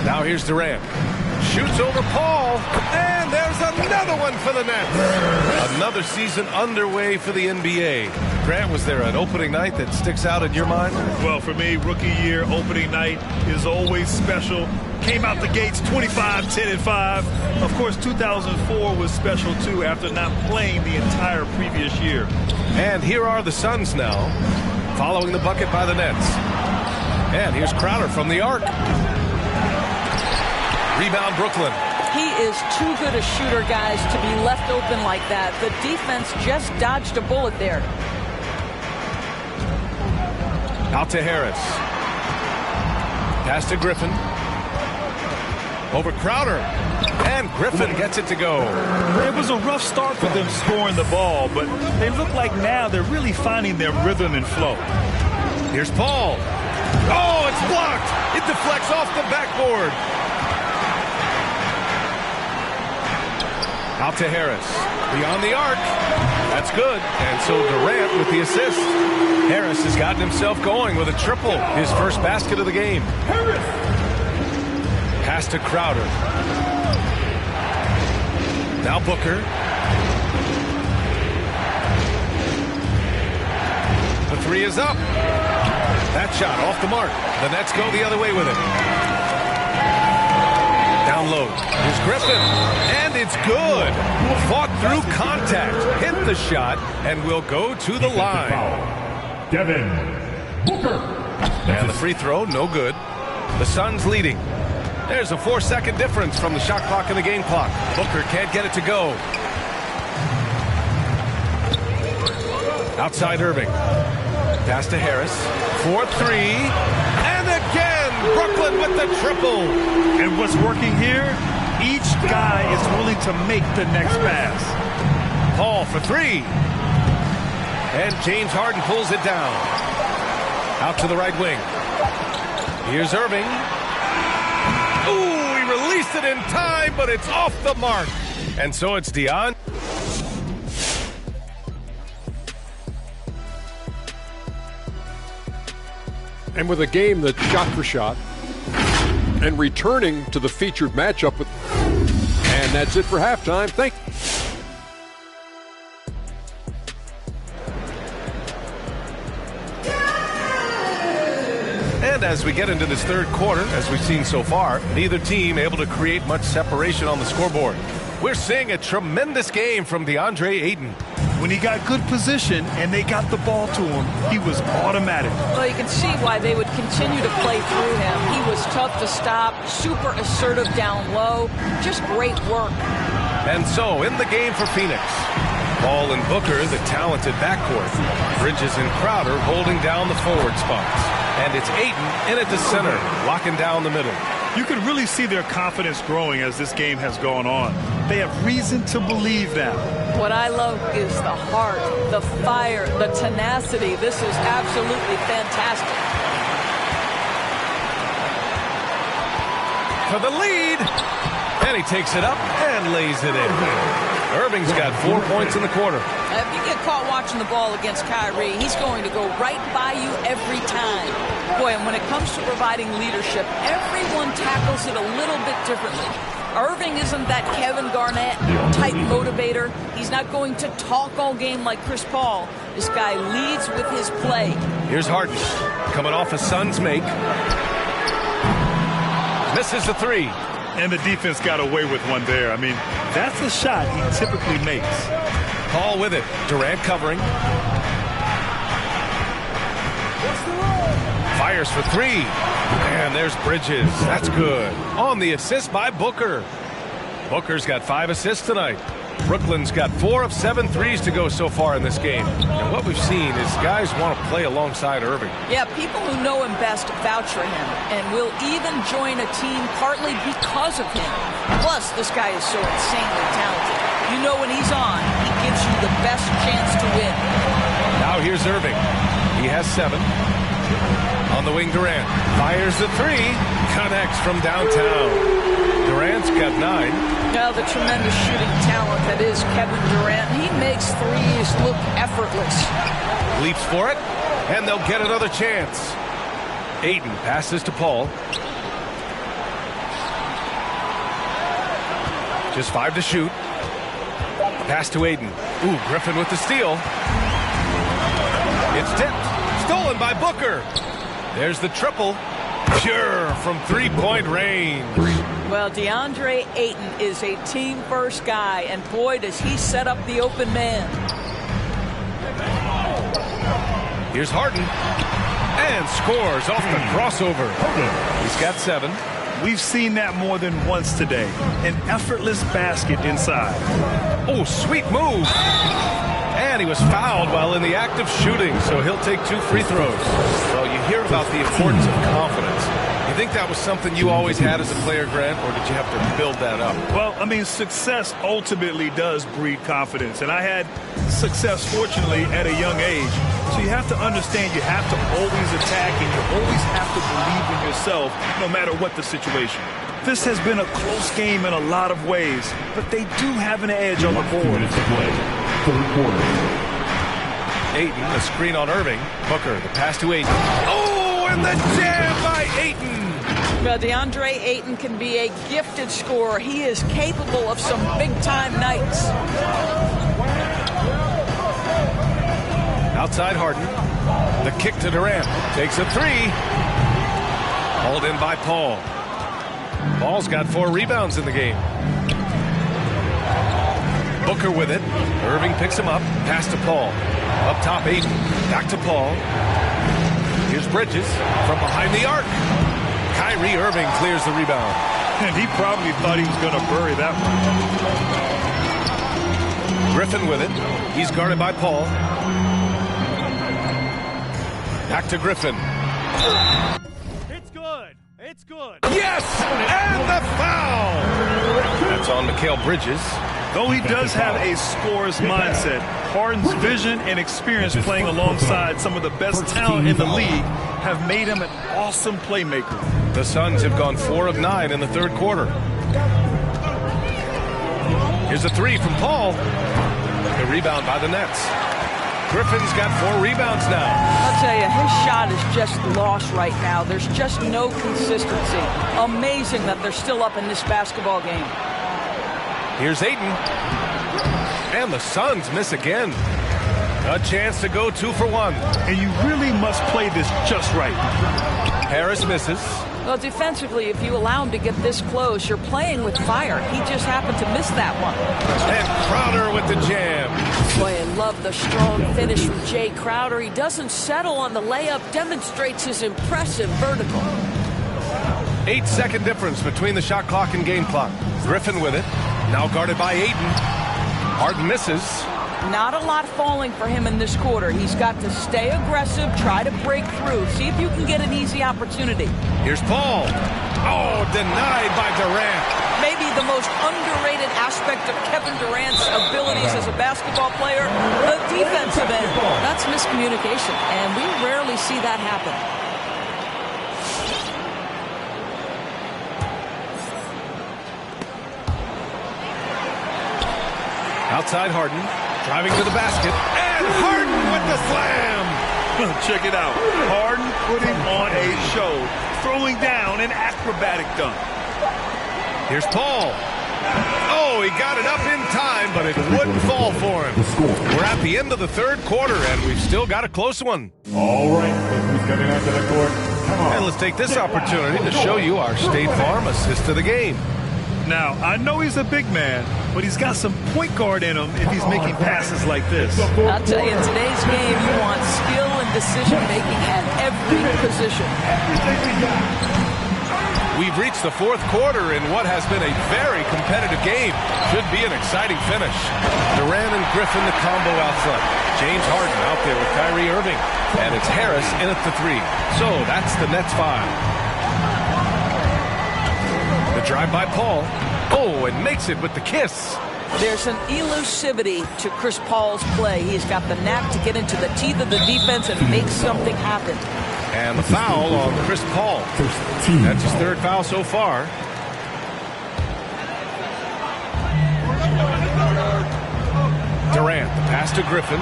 Now here's Durant. Shoots over Paul, and there's another one for the Nets. Another season underway for the NBA. Grant, was there an opening night that sticks out in your mind? Well, for me, rookie year opening night is always special. Came out the gates 25, 10, and 5. Of course, 2004 was special, too, after not playing the entire previous year. And here are the Suns now, following the bucket by the Nets. And here's Crowder from the arc. Rebound, Brooklyn. He is too good a shooter, guys, to be left open like that. The defense just dodged a bullet there. Out to Harris. Pass to Griffin. Over Crowder. And Griffin gets it to go. It was a rough start for them scoring the ball, but they look like now they're really finding their rhythm and flow. Here's Paul. Oh, it's blocked. It deflects off the backboard. Out to Harris. Beyond the arc. That's good. And so Durant with the assist. Harris has gotten himself going with a triple. His first basket of the game. Harris. Pass to Crowder. Now Booker. The 3 is up. That shot off the mark. The Nets go the other way with it. Down low. Here's Griffin. And it's good. Fought through contact. Hit the shot and will go to the line. Devin Booker. And the free throw, no good. The Suns leading. There's a 4-second difference from the shot clock and the game clock. Booker can't get it to go. Outside Irving. Pass to Harris. 4-3. And again, Brooklyn with the triple. And what's working here? Each guy is willing to make the next pass. Paul for 3. And James Harden pulls it down. Out to the right wing. Here's Irving. Ooh, he released it in time, but it's off the mark. And so it's DeAndre. And with a game that's shot for shot, and returning to the featured matchup with, and that's it for halftime. Thank you. And as we get into this third quarter, as we've seen so far, neither team able to create much separation on the scoreboard. We're seeing a tremendous game from DeAndre Ayton. When he got good position and they got the ball to him, he was automatic. Well, you can see why they would continue to play through him. He was tough to stop, super assertive down low, just great work. And so, in the game for Phoenix, Paul and Booker, the talented backcourt. Bridges and Crowder holding down the forward spots. And it's Ayton in at the center, locking down the middle. You can really see their confidence growing as this game has gone on. They have reason to believe now. What I love is the heart, the fire, the tenacity. This is absolutely fantastic. For the lead, and he takes it up and lays it in. Irving's got 4 points in the quarter. If you get caught watching the ball against Kyrie, he's going to go right by you every time. Boy, and when it comes to providing leadership, everyone tackles it a little bit differently. Irving isn't that Kevin Garnett type motivator. He's not going to talk all game like Chris Paul. This guy leads with his play. Here's Harden coming off a Suns make. Misses the three. And the defense got away with one there. I mean, that's a shot he typically makes. Paul with it. Durant covering. Fires for three. And there's Bridges. That's good. On the assist by Booker. Booker's got 5 assists tonight. Brooklyn's got 4 of 7 threes to go so far in this game. And what we've seen is guys want to play alongside Irving. Yeah, people who know him best vouch for him and will even join a team partly because of him. Plus, this guy is so insanely talented. You know when he's on, he gives you the best chance to win. Now here's Irving. He has 7. On the wing, Durant fires the three. Connects from downtown. Durant's got 9. Now the tremendous shooting talent that is Kevin Durant. He makes threes look effortless. Leaps for it, and they'll get another chance. Ayton passes to Paul. Just 5 to shoot. Pass to Ayton. Ooh, Griffin with the steal. It's tipped. Stolen by Booker. There's the triple. Pure from three-point range. Well, DeAndre Ayton is a team-first guy, and boy, does he set up the open man. Here's Harden. And scores off the crossover. He's got 7. We've seen that more than once today. An effortless basket inside. Oh, sweet move. And he was fouled while in the act of shooting, so he'll take 2 free throws. Well, you hear about the importance of confidence. You think that was something you always had as a player, Grant, or did you have to build that up? Well, I mean, success ultimately does breed confidence. And I had success, fortunately, at a young age. So you have to understand you have to always attack and you always have to believe in yourself no matter what the situation. This has been a close game in a lot of ways, but they do have an edge on the board. Third quarter. Ayton, a screen on Irving. Booker, the pass to Ayton. Oh, and the jam by Ayton. Well, DeAndre Ayton can be a gifted scorer. He is capable of some big-time nights. Outside Harden. The kick to Durant. Takes a 3. Hauled in by Paul. Paul's got 4 rebounds in the game. Booker with it. Irving picks him up. Pass to Paul. Up top, Ayton. Back to Paul. Here's Bridges from behind the arc. Kyrie Irving clears the rebound. And he probably thought he was going to bury that one. Griffin with it. He's guarded by Paul. Back to Griffin. It's good. It's good. Yes! And the foul! That's on Mikal Bridges. Though he does have a scorer's mindset, Harden's vision and experience playing alongside some of the best talent in the league have made him an awesome playmaker. The Suns have gone 4 of 9 in the third quarter. Here's a three from Paul. The rebound by the Nets. Griffin's got 4 rebounds now. I'll tell you, his shot is just lost right now. There's just no consistency. Amazing that they're still up in this basketball game. Here's Ayton. And the Suns miss again. A chance to go 2 for 1. And you really must play this just right. Harris misses. Well, defensively, if you allow him to get this close, you're playing with fire. He just happened to miss that one. And Crowder with the jam. Boy, I love the strong finish from Jay Crowder. He doesn't settle on the layup, demonstrates his impressive vertical. 8-second difference between the shot clock and game clock. Griffin with it. Now guarded by Ayton. Harden misses. Not a lot falling for him in this quarter. He's got to stay aggressive, try to break through, see if you can get an easy opportunity. Here's Paul. Oh, denied by Durant. Maybe the most underrated aspect of Kevin Durant's abilities as a basketball player, the defensive end. That's miscommunication, and we rarely see that happen. Outside Harden. Driving to the basket, and Harden with the slam! Check it out. Harden putting on a show, throwing down an acrobatic dunk. Here's Paul. Oh, he got it up in time, but it wouldn't fall for him. We're at the end of the third quarter, and we've still got a close one. All right, who's coming out to the court? Come on. And let's take this opportunity to show you our State Farm assist to the game. Now, I know he's a big man, but he's got some point guard in him if he's making passes like this. I'll tell you, in today's game, you want skill and decision-making at every position. We've reached the fourth quarter in what has been a very competitive game. Should be an exciting finish. Durant and Griffin, the combo out front. James Harden out there with Kyrie Irving. And it's Harris in at the 3. So that's the Nets 5. The drive by Paul. Oh, and makes it with the kiss. There's an elusivity to Chris Paul's play. He's got the knack to get into the teeth of the defense and make something happen. And the foul on Chris Paul. That's his 3rd foul so far. Durant, the pass to Griffin.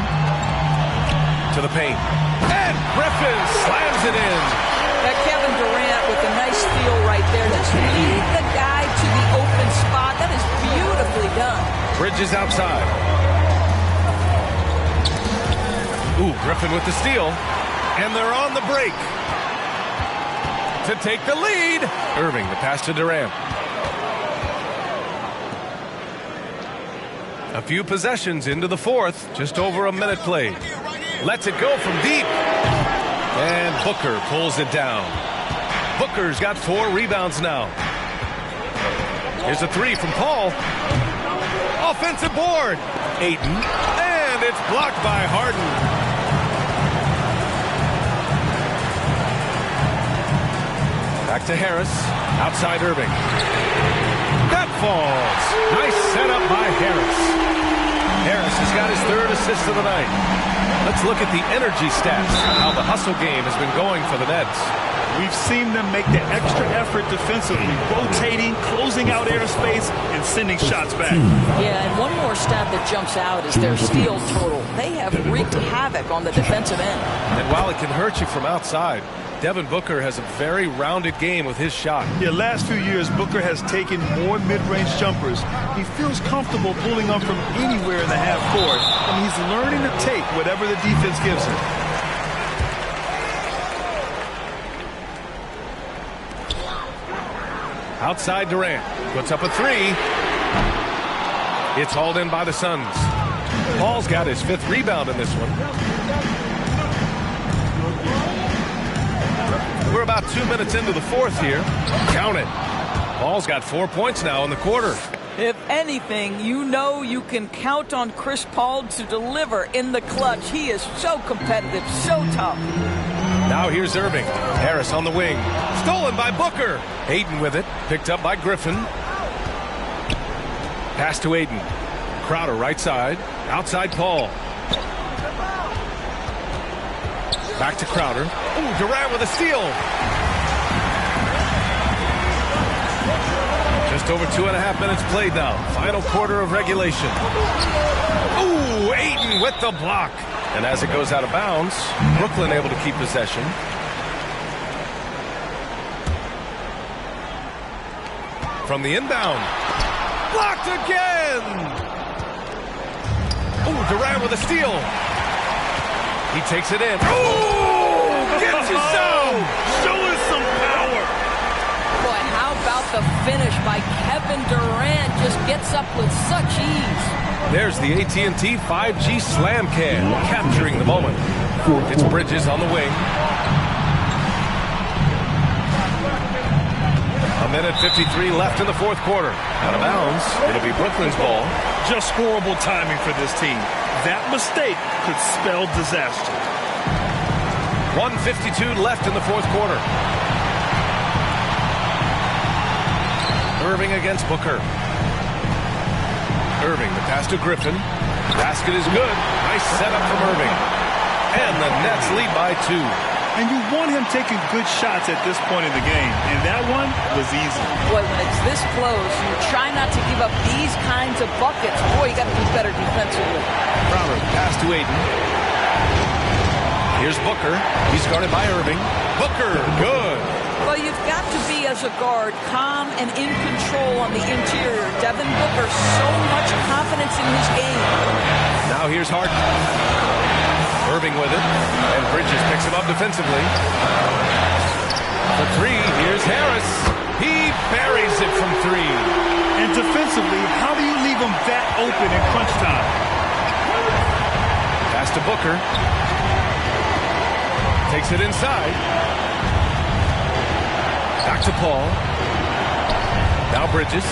To the paint. And Griffin slams it in. That Kevin Durant with a nice steal right there. Just lead the guy to the open spot. That is beautifully done. Bridges outside. Ooh, Griffin with the steal. And they're on the break. To take the lead. Irving, the pass to Durant. A few possessions into the fourth. Just over a minute played. Lets it go from deep. And Booker pulls it down. Booker's got 4 rebounds now. Here's a 3 from Paul. Offensive board. Ayton. And it's blocked by Harden. Back to Harris. Outside Irving. That falls. Nice setup by Harris. Harris has got his 3rd assist of the night. Let's look at the energy stats, how the hustle game has been going for the Nets. We've seen them make the extra effort defensively, rotating, closing out airspace, and sending shots back. Yeah, and one more stat that jumps out is their steal total. They have wreaked havoc on the defensive end. And while it can hurt you from outside, Devin Booker has a very rounded game with his shot. Yeah, last few years, Booker has taken more mid-range jumpers. He feels comfortable pulling up from anywhere in the half court, and he's learning to take whatever the defense gives him. Outside Durant. Puts up a 3. It's hauled in by the Suns. Paul's got his 5th rebound in this one. We're about 2 minutes into the fourth here. Count it. Paul's got 4 points now in the quarter. If anything, you know you can count on Chris Paul to deliver in the clutch. He is so competitive, so tough. Now here's Irving. Harris on the wing. Stolen by Booker. Ayton with it. Picked up by Griffin. Pass to Ayton. Crowder right side. Outside Paul. Back to Crowder. Ooh, Durant with a steal. Just over 2.5 minutes played now. Final quarter of regulation. Ooh, Ayton with the block. And as it goes out of bounds, Brooklyn able to keep possession. From the inbound. Blocked again! Ooh, Durant with a steal. He takes it in. Ooh! Gets you some! Show us some power! Boy, how about the finish by Kevin Durant? Just gets up with such ease. There's the AT&T 5G Slam Cam, capturing the moment. It's Bridges on the wing. A minute 53 left in the fourth quarter. Out of bounds. It'll be Brooklyn's ball. Just horrible timing for this team. That mistake could spell disaster. 1:52 left in the fourth quarter. Irving against Booker. Irving, the pass to Griffin. Basket is good. Nice setup from Irving. And the Nets lead by 2. And you want him taking good shots at this point in the game. And that one was easy. Boy, when it's this close, you try not to give up these kinds of buckets. Boy, you got to be better defensively. Crowder, pass to Ayton. Here's Booker. He's guarded by Irving. Booker, good. Well, you've got to be, as a guard, calm and in control on the interior. Devin Booker, so much confidence in his game. Now here's Harden. Irving with it. And Bridges picks him up defensively. For 3, here's Harris. He buries it from 3. And defensively, how do you leave him that open in crunch time? Pass to Booker. Takes it inside. Back to Paul. Now Bridges.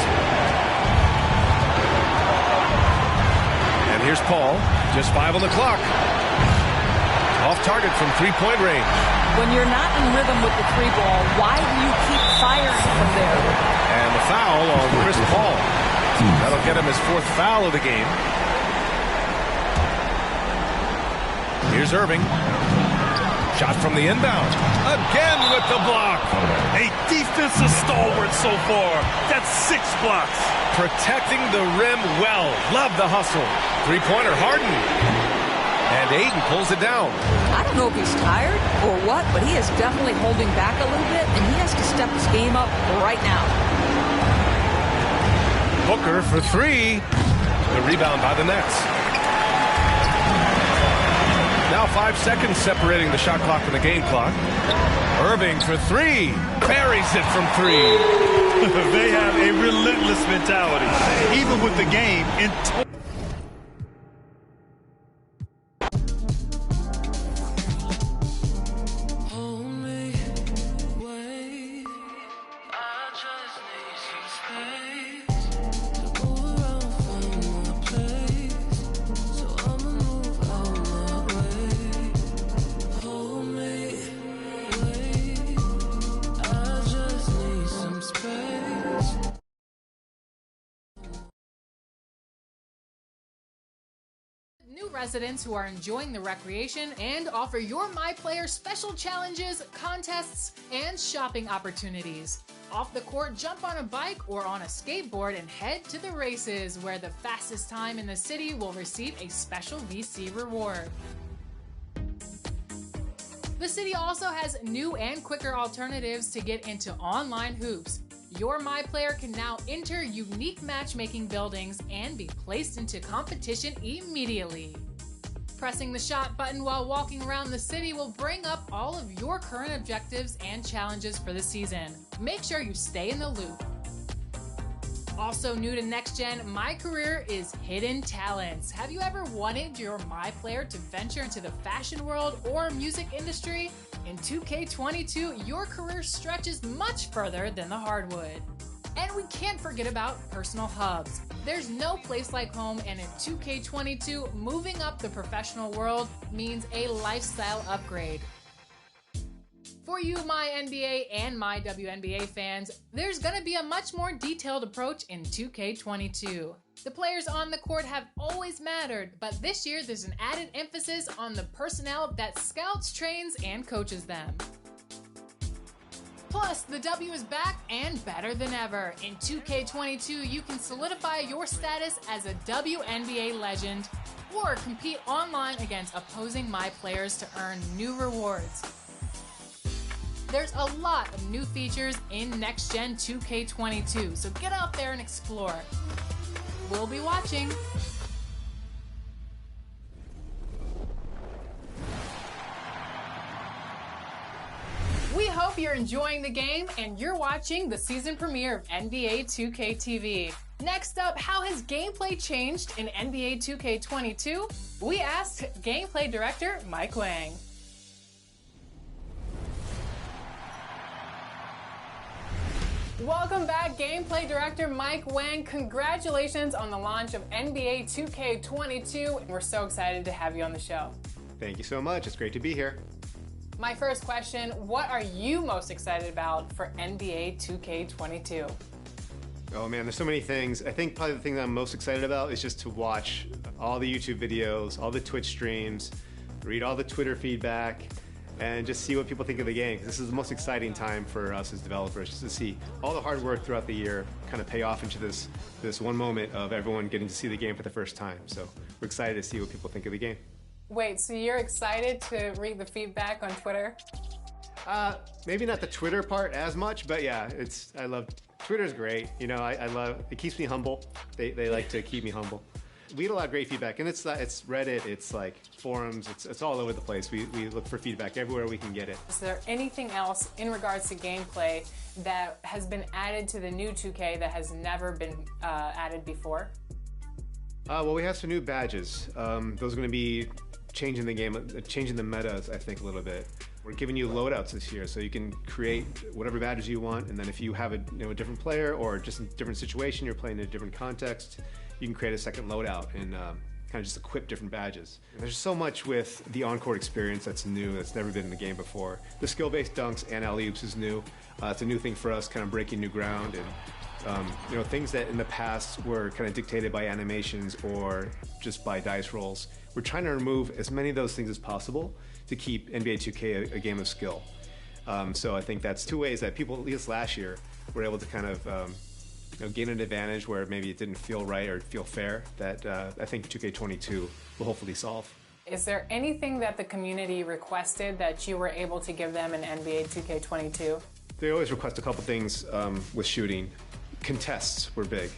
And here's Paul. Just 5 on the clock. Off target from 3-point range. When you're not in rhythm with the 3 ball, why do you keep firing from there? And the foul on Chris Paul. That'll get him his 4th foul of the game. Here's Irving. Shot from the inbound. Again with the block. A defensive stalwart so far. That's 6 blocks. Protecting the rim well. Love the hustle. 3-pointer Harden. And Ayton pulls it down. I don't know if he's tired or what, but he is definitely holding back a little bit, and he has to step his game up right now. Booker for 3. The rebound by the Nets. Now 5 seconds separating the shot clock and the game clock. Irving for 3. Buries it from 3. They have a relentless mentality, even with the game in residents who are enjoying the recreation and offer your MyPlayer special challenges, contests, and shopping opportunities. Off the court, jump on a bike or on a skateboard and head to the races, where the fastest time in the city will receive a special VC reward. The city also has new and quicker alternatives to get into online hoops. Your MyPlayer can now enter unique matchmaking buildings and be placed into competition immediately. Pressing the shot button while walking around the city will bring up all of your current objectives and challenges for the season. Make sure you stay in the loop. Also new to Next Gen My Career is Hidden Talents. Have you ever wanted your MyPlayer to venture into the fashion world or music industry? In 2K22, your career stretches much further than the hardwood. And we can't forget about personal hubs. There's no place like home, and in 2K22, moving up the professional world means a lifestyle upgrade. For you, my NBA and my WNBA fans, there's going to be a much more detailed approach in 2K22. The players on the court have always mattered, but this year there's an added emphasis on the personnel that scouts, trains, and coaches them. Plus, the W is back and better than ever. In 2K22, you can solidify your status as a WNBA legend or compete online against opposing my players to earn new rewards. There's a lot of new features in Next Gen 2K22, so get out there and explore. We'll be watching. We hope you're enjoying the game and you're watching the season premiere of NBA 2K TV. Next up, how has gameplay changed in NBA 2K22? We asked gameplay director Mike Wang. Welcome back, gameplay director Mike Wang. Congratulations on the launch of NBA 2K22. We're so excited to have you on the show. Thank you so much. It's great to be here. My first question, what are you most excited about for NBA 2K22? Oh man, there's so many things. I think probably the thing that I'm most excited about is just to watch all the YouTube videos, all the Twitch streams, read all the Twitter feedback, and just see what people think of the game. This is the most exciting time for us as developers, just to see all the hard work throughout the year kind of pay off into this one moment of everyone getting to see the game for the first time. So we're excited to see what people think of the game. Wait, so you're excited to read the feedback on Twitter? Maybe not the Twitter part as much, but yeah, I love Twitter's great. You know, I love it. Keeps me humble. They like to keep me humble. We get a lot of great feedback, and it's Reddit, it's like forums, it's all over the place. We look for feedback everywhere we can get it. Is there anything else in regards to gameplay that has been added to the new 2K that has never been added before? Well, we have some new badges. Those are going to be changing the game, changing the metas, I think, a little bit. We're giving you loadouts this year, so you can create whatever badges you want, and then if you have a different player or just a different situation, you're playing in a different context, you can create a second loadout and kind of just equip different badges. And there's so much with the on-court experience that's new, that's never been in the game before. The skill-based dunks and alley-oops is new. It's a new thing for us, kind of breaking new ground, and things that in the past were kind of dictated by animations or just by dice rolls. We're trying to remove as many of those things as possible to keep NBA 2K a game of skill. So I think that's two ways that people, at least last year, were able to kind of gain an advantage where maybe it didn't feel right or feel fair, that I think 2K22 will hopefully solve. Is there anything that the community requested that you were able to give them in NBA 2K22? They always request a couple things with shooting. Contests were big.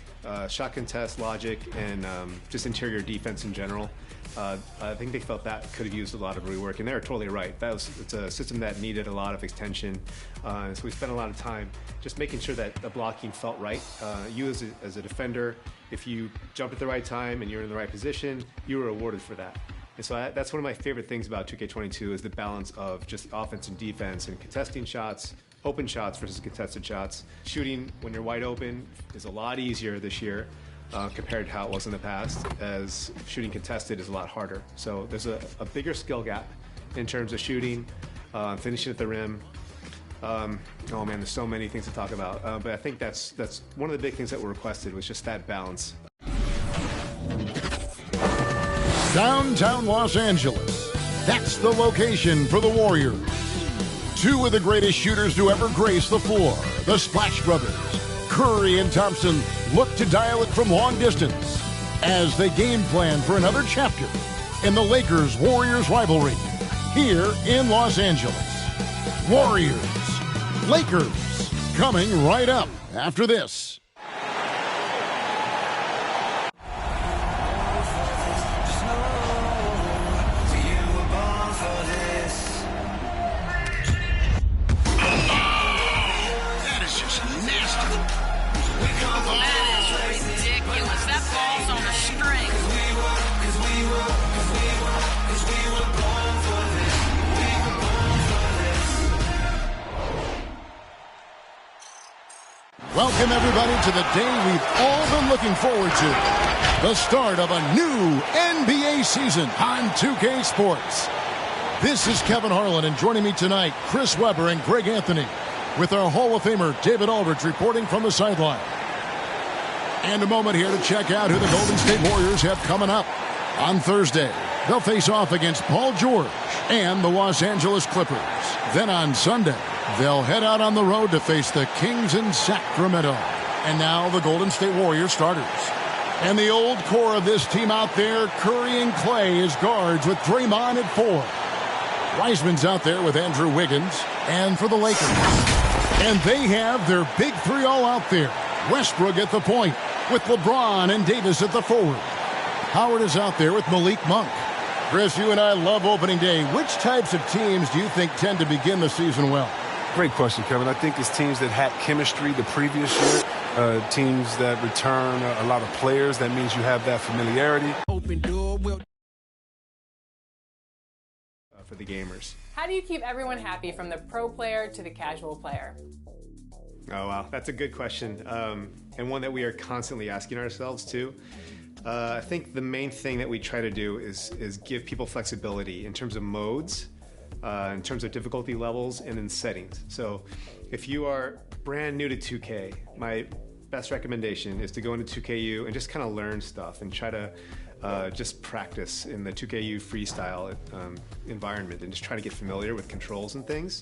Shot contest, logic, and just interior defense in general. I think they felt that could have used a lot of rework, and they're totally right. It's a system that needed a lot of extension, so we spent a lot of time just making sure that the blocking felt right. You as a defender, if you jumped at the right time and you're in the right position, you were rewarded for that. And so that's one of my favorite things about 2K22 is the balance of just offense and defense and contesting shots, open shots versus contested shots. Shooting when you're wide open is a lot easier this year compared to how it was in the past, as shooting contested is a lot harder. So there's a bigger skill gap in terms of shooting, finishing at the rim. Oh man, there's so many things to talk about. But I think that's one of the big things that were requested was just that balance. Downtown Los Angeles. That's the location for the Warriors. Two of the greatest shooters to ever grace the floor, the Splash Brothers. Curry and Thompson look to dial it from long distance as they game plan for another chapter in the Lakers-Warriors rivalry here in Los Angeles. Warriors-Lakers coming right up after this. Welcome, everybody, to the day we've all been looking forward to. The start of a new NBA season on 2K Sports. This is Kevin Harlan, and joining me tonight, Chris Webber and Greg Anthony, with our Hall of Famer David Aldridge reporting from the sideline. And a moment here to check out who the Golden State Warriors have coming up. On Thursday, they'll face off against Paul George and the Los Angeles Clippers. Then on Sunday, they'll head out on the road to face the Kings in Sacramento. And now the Golden State Warriors starters. And the old core of this team out there, Curry and Clay as guards with Draymond at 4. Wiseman's out there with Andrew Wiggins. And for the Lakers, and they have their big three all out there. Westbrook at the point with LeBron and Davis at the forward. Howard is out there with Malik Monk. Chris, you and I love opening day. Which types of teams do you think tend to begin the season well? Great question, Kevin. I think it's teams that had chemistry the previous year, teams that return a lot of players. That means you have that familiarity. Open door will for the gamers. How do you keep everyone happy, from the pro player to the casual player? Oh, wow. That's a good question, and one that we are constantly asking ourselves, too. I think the main thing that we try to do is give people flexibility in terms of modes, in terms of difficulty levels, and in settings. So if you are brand new to 2K, my best recommendation is to go into 2KU and just kind of learn stuff and try to just practice in the 2KU freestyle environment and just try to get familiar with controls and things.